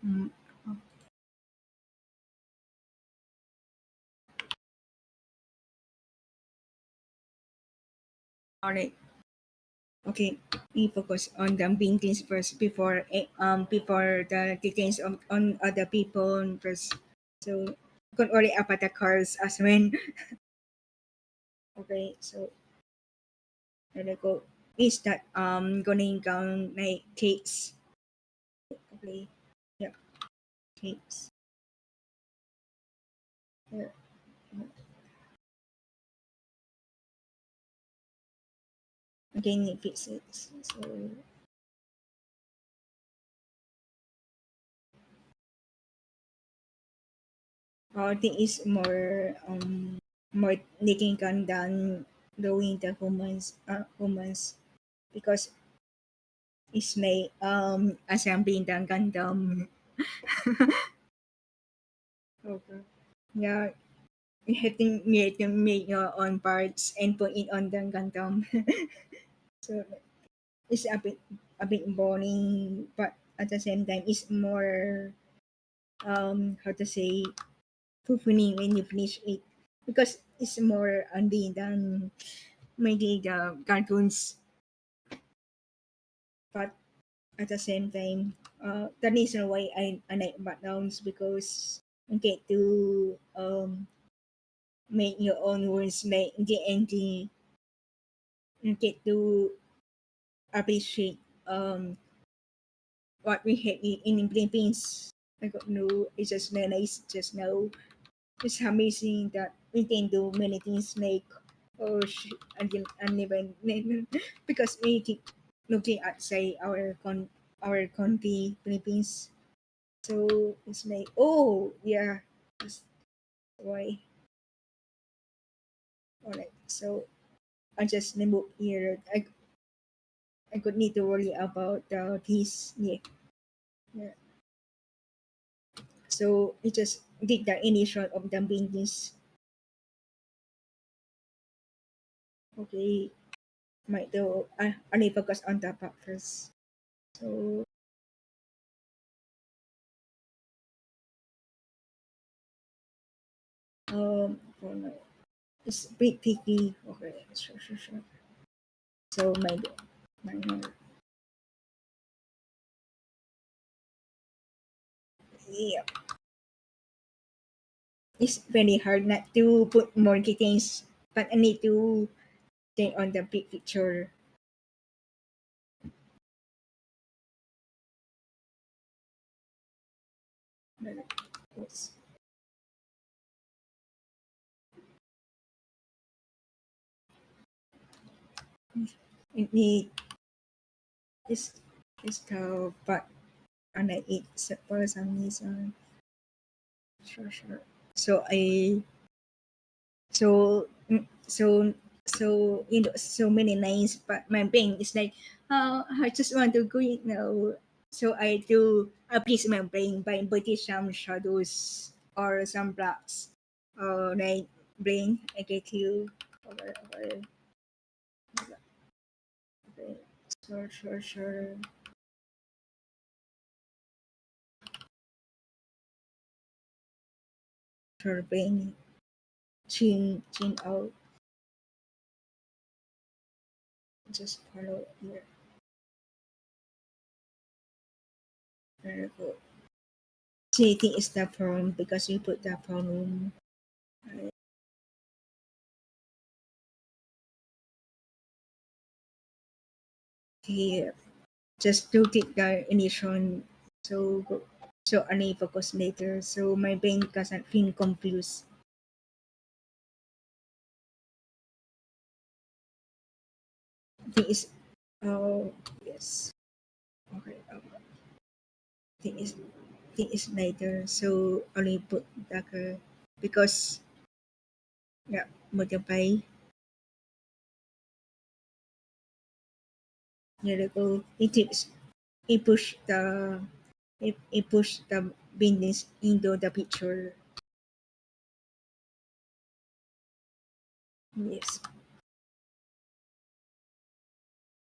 B: Mm. Alright. Okay, we focus on the main things first before the details on other people first. So you can worry about the cars as well. Okay, so let us go. We start going down like cakes. Okay, yeah, cakes. Yeah. Again, it fits it. So I think it's more taking gun than doing the humans because it's like assembling the Gundam. Okay. Yeah, you have to make your own parts and put it on the Gundam. So it's a bit boring, but at the same time, it's more how to say fulfilling when you finish it because it's more undine than making the cartoons. But at the same time, the reason why I like backgrounds because you get to make your own words, make the ending, you get to appreciate what we have in Philippines. I don't know, it's just nice just now. It's amazing that we can do many things like and even because we keep looking at say our country Philippines. So it's like oh yeah, that's why. Alright, so I just remove here. I could need to worry about this. Yeah. So it just did the initial of the business. Okay, might do. I need focus on the part first. So for now, it's a bit picky. Okay, sure. So my yeah, it's very hard not to put more details, but I need to take on the big picture. Yes. It need is the but and I eat for some reason. Sure. So I so so many names, but my brain is like, I just want to go it now. So I do please my brain by putting some shadows or some blocks. Like brain, I get you over. Okay. Sure. Sure, brain. Chin out. Just follow here. Very good. Sitting is the form because you put the form here. Just to get the initial. So I need focus later. So my brain doesn't feel confused. Thing is, oh yes. Okay. Thing is later. So only put darker because yeah, multiply. Here we go. It push the it push the business into the picture. Yes.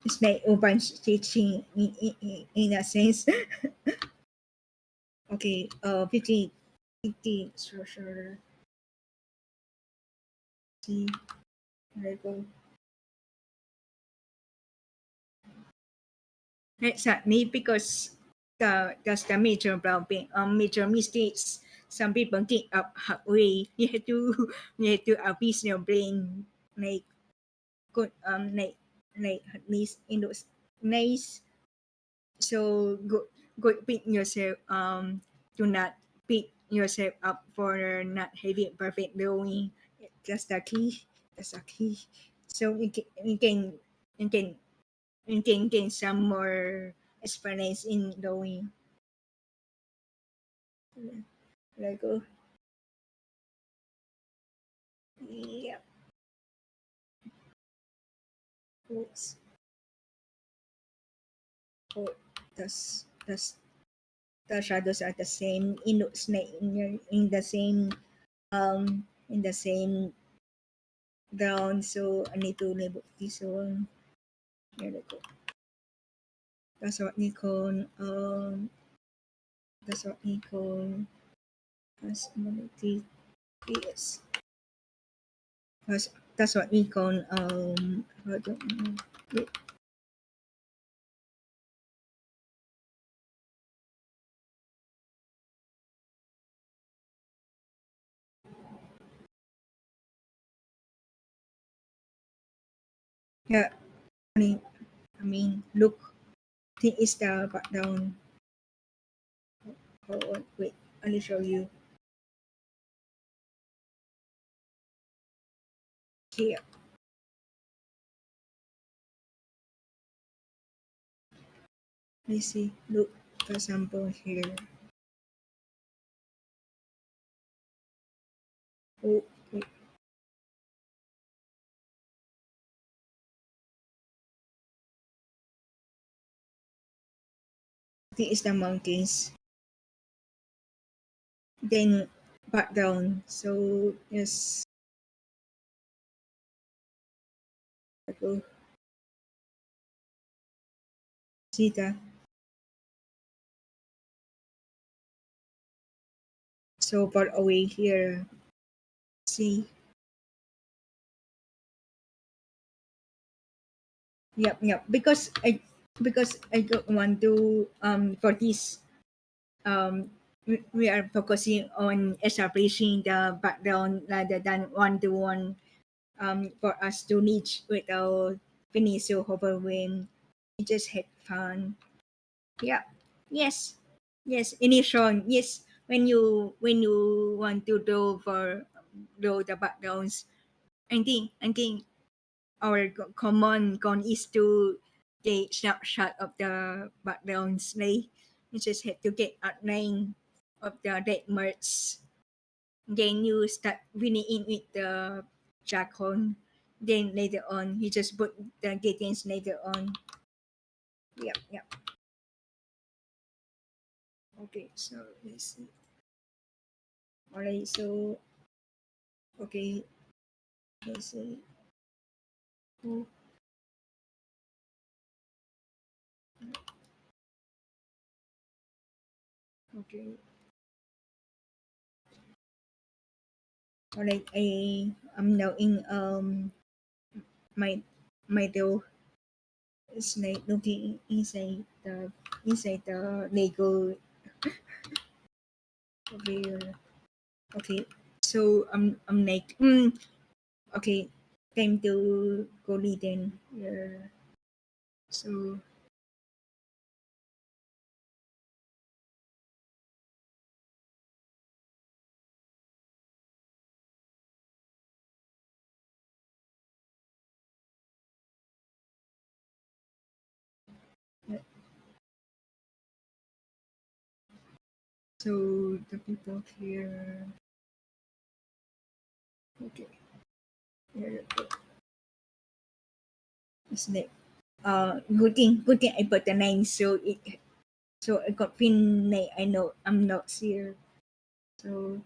B: It's like urban stitching in a sense. Okay, 50 sure. See, there you go. Exactly, because that's the major problem, major mistakes. Some people get up halfway. You have to appease your brain, like good, like at least in those nice. So good pick yourself. Do not pick yourself up for not having perfect drawing. That's the key. That's the key. So you can you can gain some more experience in drawing. Lego. Yeah. Oops. Oh, that's the shadows are the same. It looks like in the same ground. So I need to label this one. There we go. That's what we call that's what we call personality. Yes. That's what we call I don't know. Wait. Yeah, I mean look. This is the background. Hold on, wait. I'll show you here. Let's see. Look, for example here. Oh, wait. This is the mountains. Then background. So yes. Go. See that? So far away here. See. Yep. Because I don't want to for this we are focusing on establishing the background rather than one to one for us to reach without feeling so overwhelmed. We just had fun. Yeah. Yes. Yes. Initial. Yes. When you want to draw the backgrounds, I think our common con is to take snapshot of the backgrounds. Like you just have to get outline of the red merge. Then you start winning in with the charcoal. Then later on, you just put the details later on. Yep. Okay, so let's see. Alright, so okay, let's see. Oh, Okay. Alright, I'm now in my door is like looking inside the Lego. Okay. Okay. So I'm like okay, time to go lead then. Yeah. So yeah. So the people here. Okay. Here. It's like good thing I put the nine so I got pin nine. I know I'm not here. So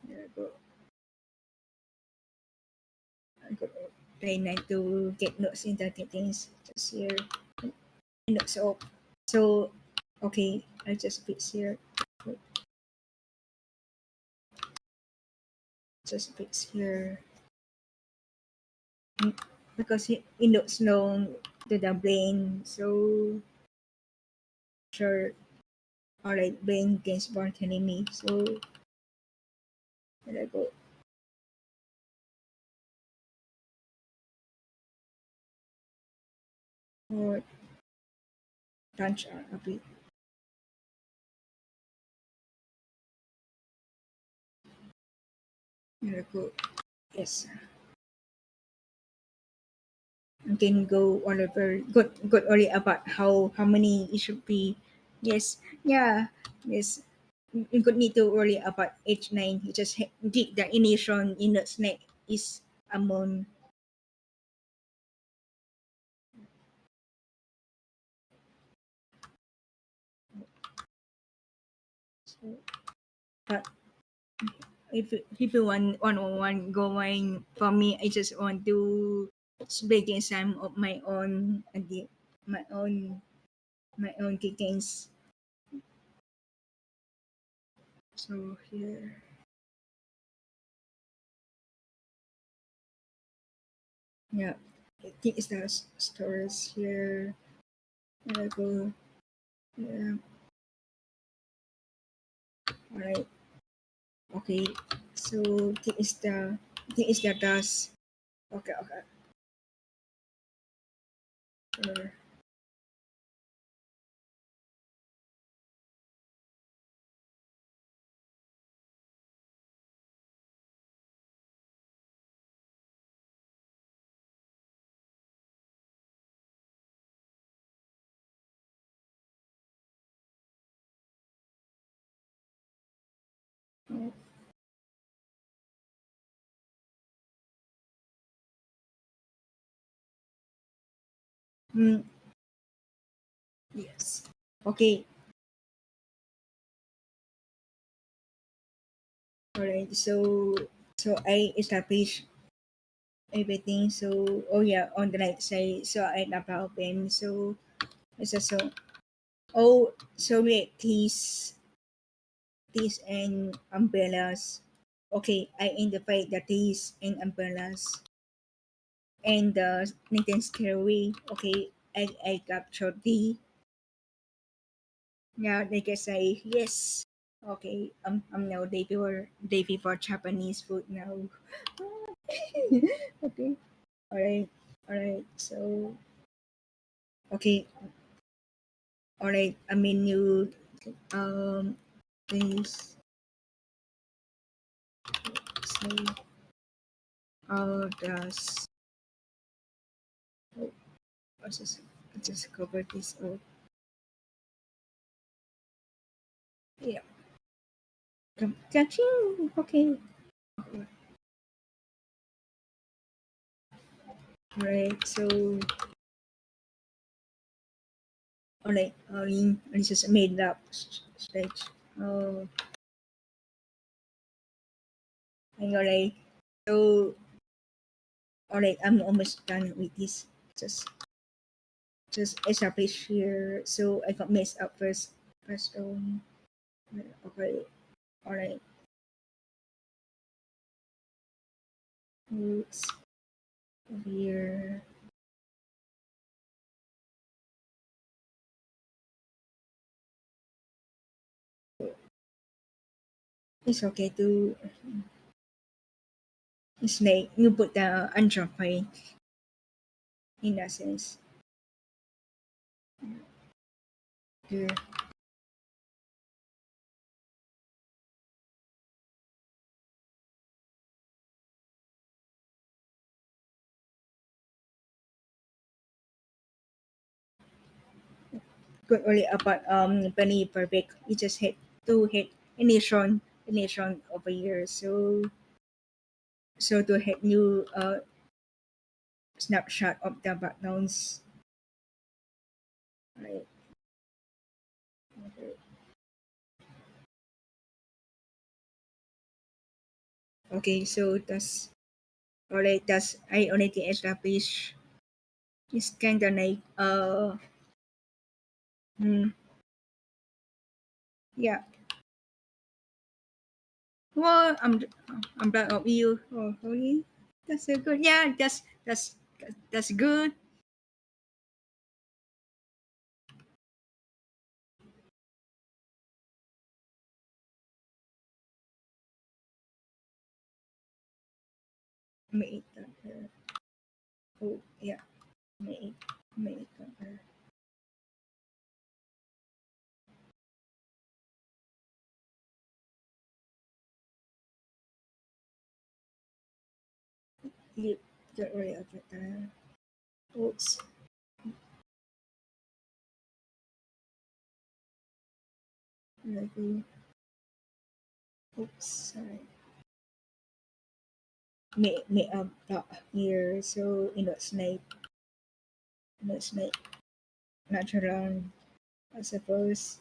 B: there I go. I got try not to get notes in that things just here. Notes off. So okay, I just fix here. Just fix here. Because it looks long to the brain. So sure. Alright, brain gains born telling me. So there I go. Or punch a bit. There I go. Yes. You can go whatever good already about how many it should be. Yes. Yeah. Yes. You could need to worry about H9. You just did the initial in the snake is among. So, but if you want one going for me, I just want to speaking some of my own my own my own kickings. So here, yeah, I think it's the stores here. There I go. Yeah, all right. Okay. So this is the dust. Okay, okay. Sure. Mm, yes. Okay. All right. So I establish everything. So oh yeah, on the right side. So I tap open. So it's also oh so wait these and umbrellas. Okay, I identify the these and umbrellas and the Nathan stairway. Okay, I captured the yeah. They can say yes. Okay, I'm now Davy for Japanese food now. Okay, all right. So okay, all right. I mean you please say does oh, I'll just cover this up. Yeah, catching. Okay, all right. So all right. I just made up stage. Oh, all right. So all right. I'm almost done with this. Just just establish here. So I got messed up first. First Okay. All right. Oops. Over here. It's okay to. It's like you put the android in that sense. Here. Good only about Penny Perfect. You just hit to hit initial over here. So to hit new snapshot of the backgrounds. Right. Okay, so that's alright. That's I already established. It's kind of like hmm, yeah. Well, I'm proud of you. Oh, okay. That's so good. Yeah, that's good. Make that. Oh, yeah. Make that. You get rid of it. Oops. Maybe. Oops. Sorry. Make up dot here. So snake natural. I suppose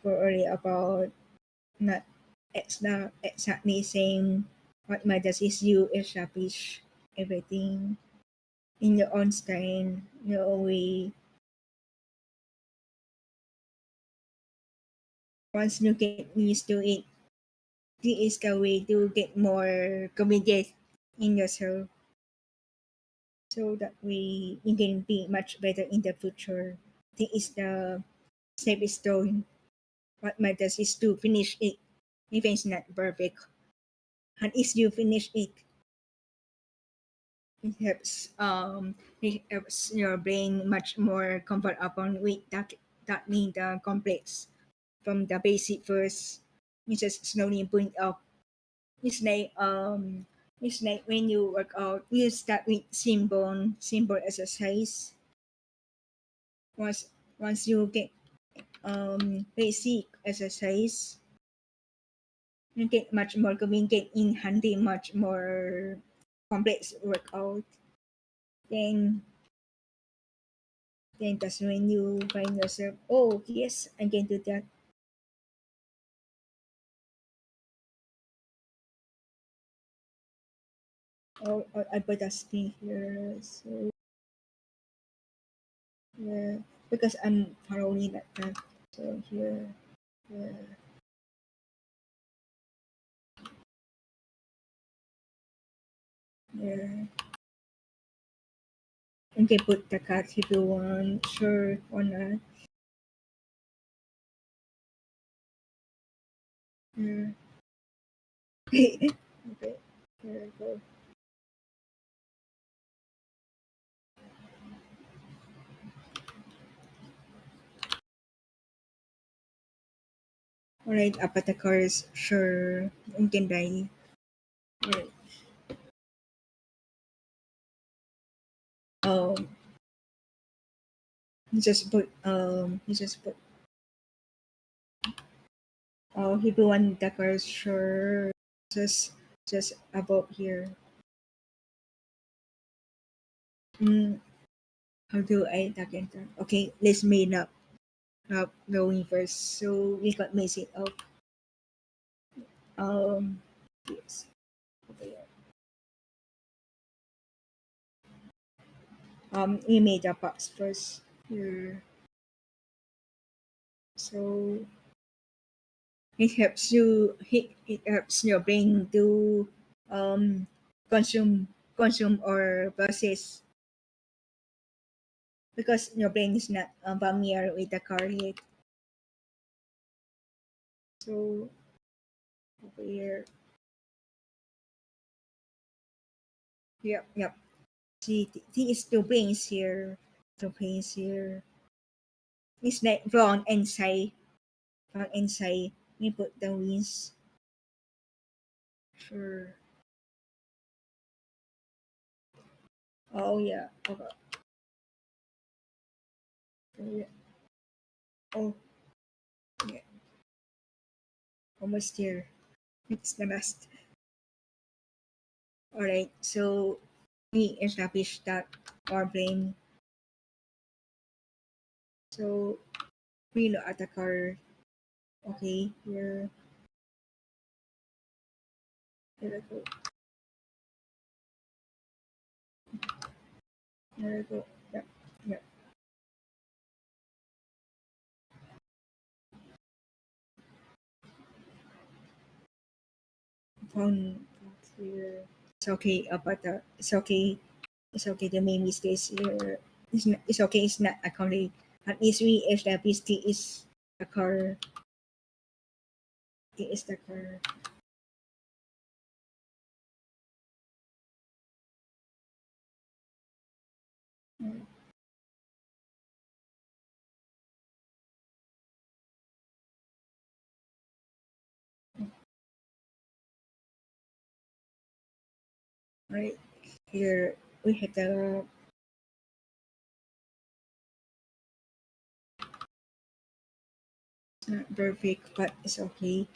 B: for early about not exactly same what matters is you establish everything in your own style, your own way. Once you get used to it, this is the way to get more confident in yourself so that way you can be much better in the future. This is the stepping stone. What matters is to finish it, even it's not perfect. And if you finish it, it helps your brain much more comfortable with that mean the complex from the basic first. You just slowly build up. It's like when you work out, you start with simple exercise. Once once you get basic exercise, you get much more convenient in handling much more complex workout. Then that's when you find yourself, oh yes, I can do that. Or I put a screen here. So yeah, because I'm thoroughly like that. So here, yeah, yeah. You can put the cut if you want, sure or not. Yeah. Okay, here I go. Alright, apothecaries, sure. You can die. Right. Um, you just put if you want the cars, sure. Just just above here. Mm, how do I tag enter? Okay, let's make up going first. So we got message up. Um, yes. Okay. We made a box first here. So it helps you it helps your brain to um, consume or process because your brain is not familiar with the car yet. So over here, yep. See, is two brains here. Two brains here. It's like wrong and side. Wrong and side. We put the wings. Sure. Oh yeah. Okay. Yeah. Oh yeah. Almost here. It's the last. Alright. So we established that our brain. So we look at the car. Okay. Here. Here we go. Here we go. Yep. Yep. Phone here. It's okay about the. It's okay. It's okay to make mistakes here. It's okay. It's not a colleague. At least we established it is a car. It is the car. Right here we had the not perfect, but it's okay.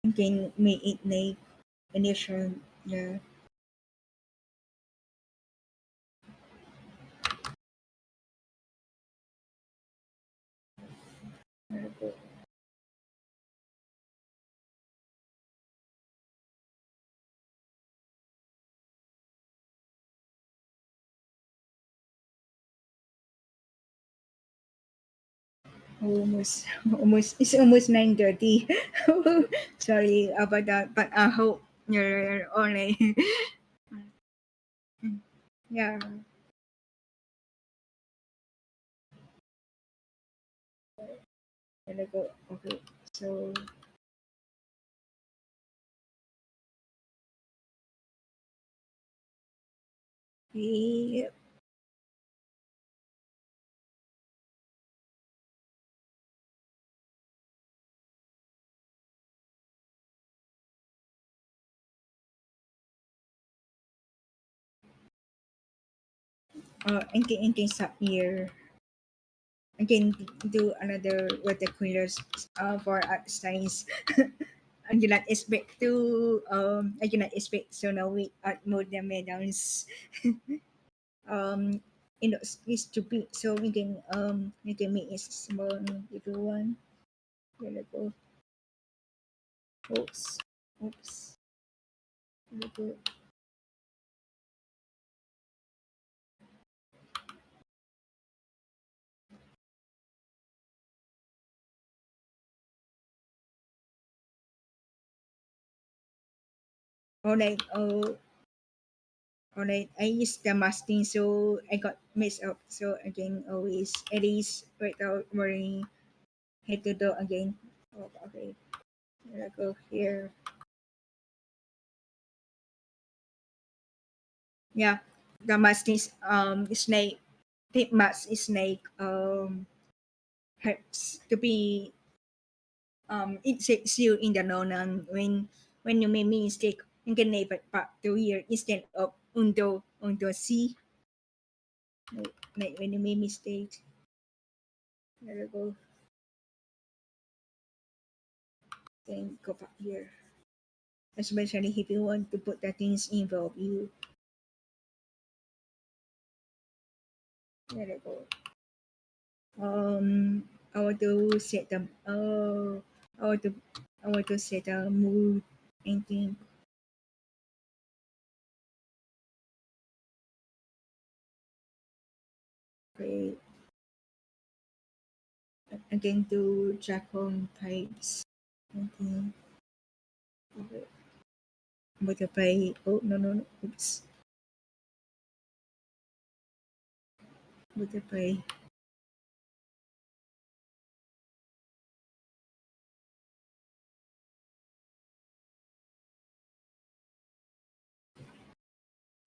B: You can make it like initial. Yeah. Almost, almost. It's almost 9:30. Sorry about that, but I hope you're only. Yeah. There we go. Okay. So we and can stop here. I can do another watercolors for art science. I do not expect to I do not expect so now we art mode the medals you know it's stupid so we can make it small if you want. There we go. Oops. Oops. There we go. Alright, alright. I used the masking so I got messed up so I can always erase without worrying head to do again. Oh, okay. There I go here. Yeah, the mask is snake. Tip mask is snake helps to be it sets you in the know when you make mistake you can name it back to here instead of undo C like when you make mistake. There we go. Then go back here. Especially if you want to put the things involve you. There we go. I want to set them I want to I want to set a mood and think. Okay. Again to track on pipes. And think. Okay. Butterfly. Oh no. Oops. Butterfly.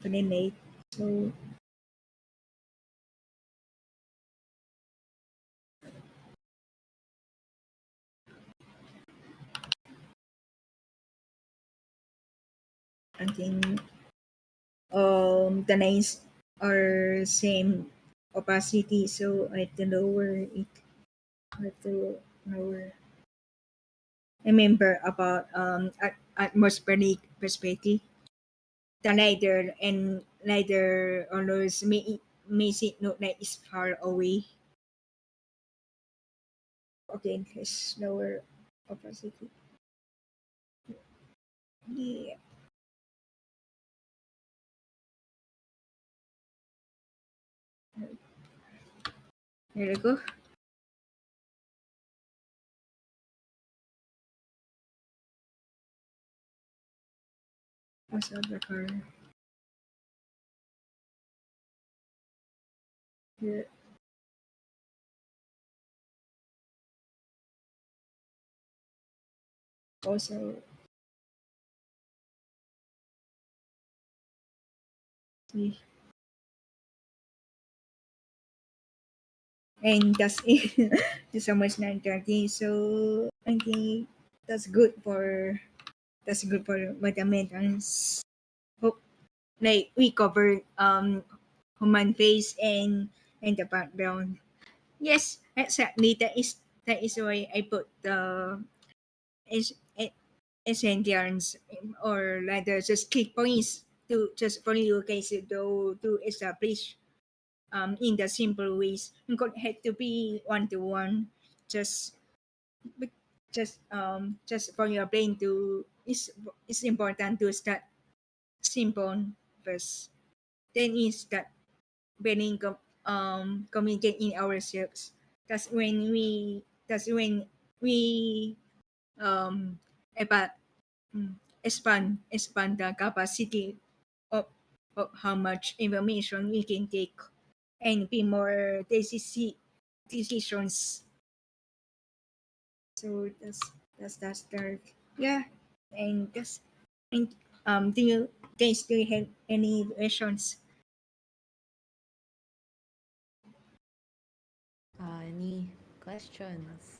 B: Coordinate. So I think the lines are same opacity, so I have to lower it. I have to lower. Remember about atmospheric perspective. The lighter always makes it look like it's far away. Okay, let's lower opacity. Yeah. There we go. What's the color? Here. Also, see. And that's it. Just so much 9:30. So I think that's good for mathematics. Hope like we covered human face and the background. Yes, exactly. That is why I put the es- e- essentials or rather just key points to just for you guys to establish in the simple ways. It could have to be one to one. Just just for your brain to it's important to start simple first. Then is that brain communicate in ourselves. That's when we um about expand the capacity of, of how much information we can take and be more decisions. So that's the yeah, and that's and do you guys do you have any questions?
A: Any questions?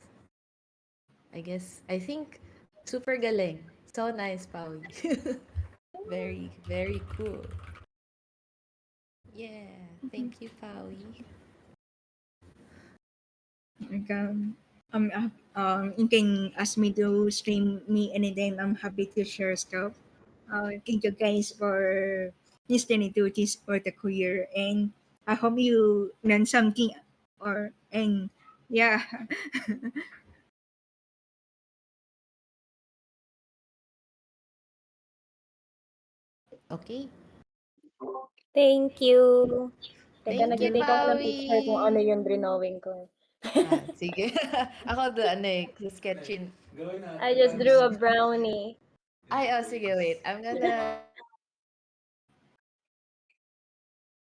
A: I think super galing. So nice, Pawi. Very, very cool. Yeah, thank you, Pawi.
B: Like, you can ask me to stream me anytime. I'm happy to share stuff. Thank you guys for listening to this for the career, and I hope you learn something. Or and yeah,
A: Okay.
D: Thank you. Teka,
A: Thank you,
D: nagte-take ako ng picture kung ano
A: Pawi.
D: yung drawing ko.
A: Sige. Ako ano sketchin.
D: I just drew a brownie.
A: Ay, oh, sige, wait. I'm gonna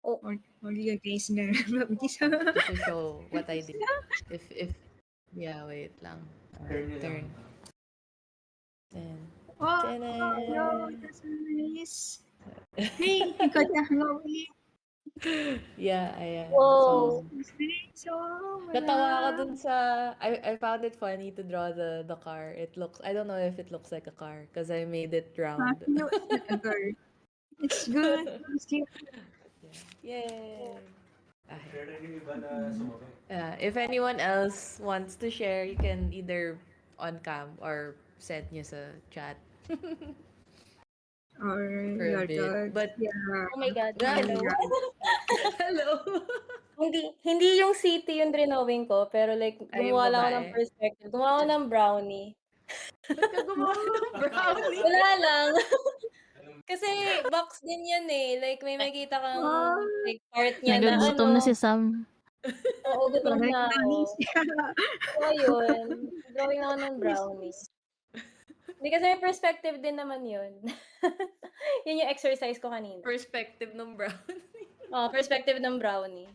D: Oh,
B: or you guys learn about this.
A: just to show what I did. If yeah, wait lang. Turn. Then,
B: Oh, no,
A: ta-da!
B: that's nice. Hey, you got the hang of it.
A: Yeah, ayan. So,
D: whoa.
B: That's nice. Oh,
A: natawa ako
B: wow.
A: dun sa I found it funny to draw the car. I don't know if it looks like a car because I made it round.
B: No, it's not a girl. It's good. It's cute.
A: Yay! Okay. If anyone else wants to share, you can either on cam or send nyo sa chat
B: Or
A: for a
B: your
A: bit.
B: dogs.
A: But,
B: Yeah.
D: Oh my God.
A: ah,
D: Hello.
A: hello!
D: Hindi yung city yung drawing ko, pero like
A: Ay, yung
D: gumawa lang ako ng
A: babae.
D: perspective. Gumawa ako ng brownie.
A: Ba't ka gumawa ng brownie?
D: Wala lang. Kasi box din yan eh. Like, may makita kang like, part niya na
E: Nagugutom na si Sam.
D: Oo, gutom
B: Parang
D: na
B: nangis
D: ako.
B: siya.
D: So, ayun. Drawing ako ng brownie. Hindi kasi may perspective din naman yun. Yun yung exercise ko kanina.
A: Perspective ng brownie.
D: Oh, perspective ng brownie.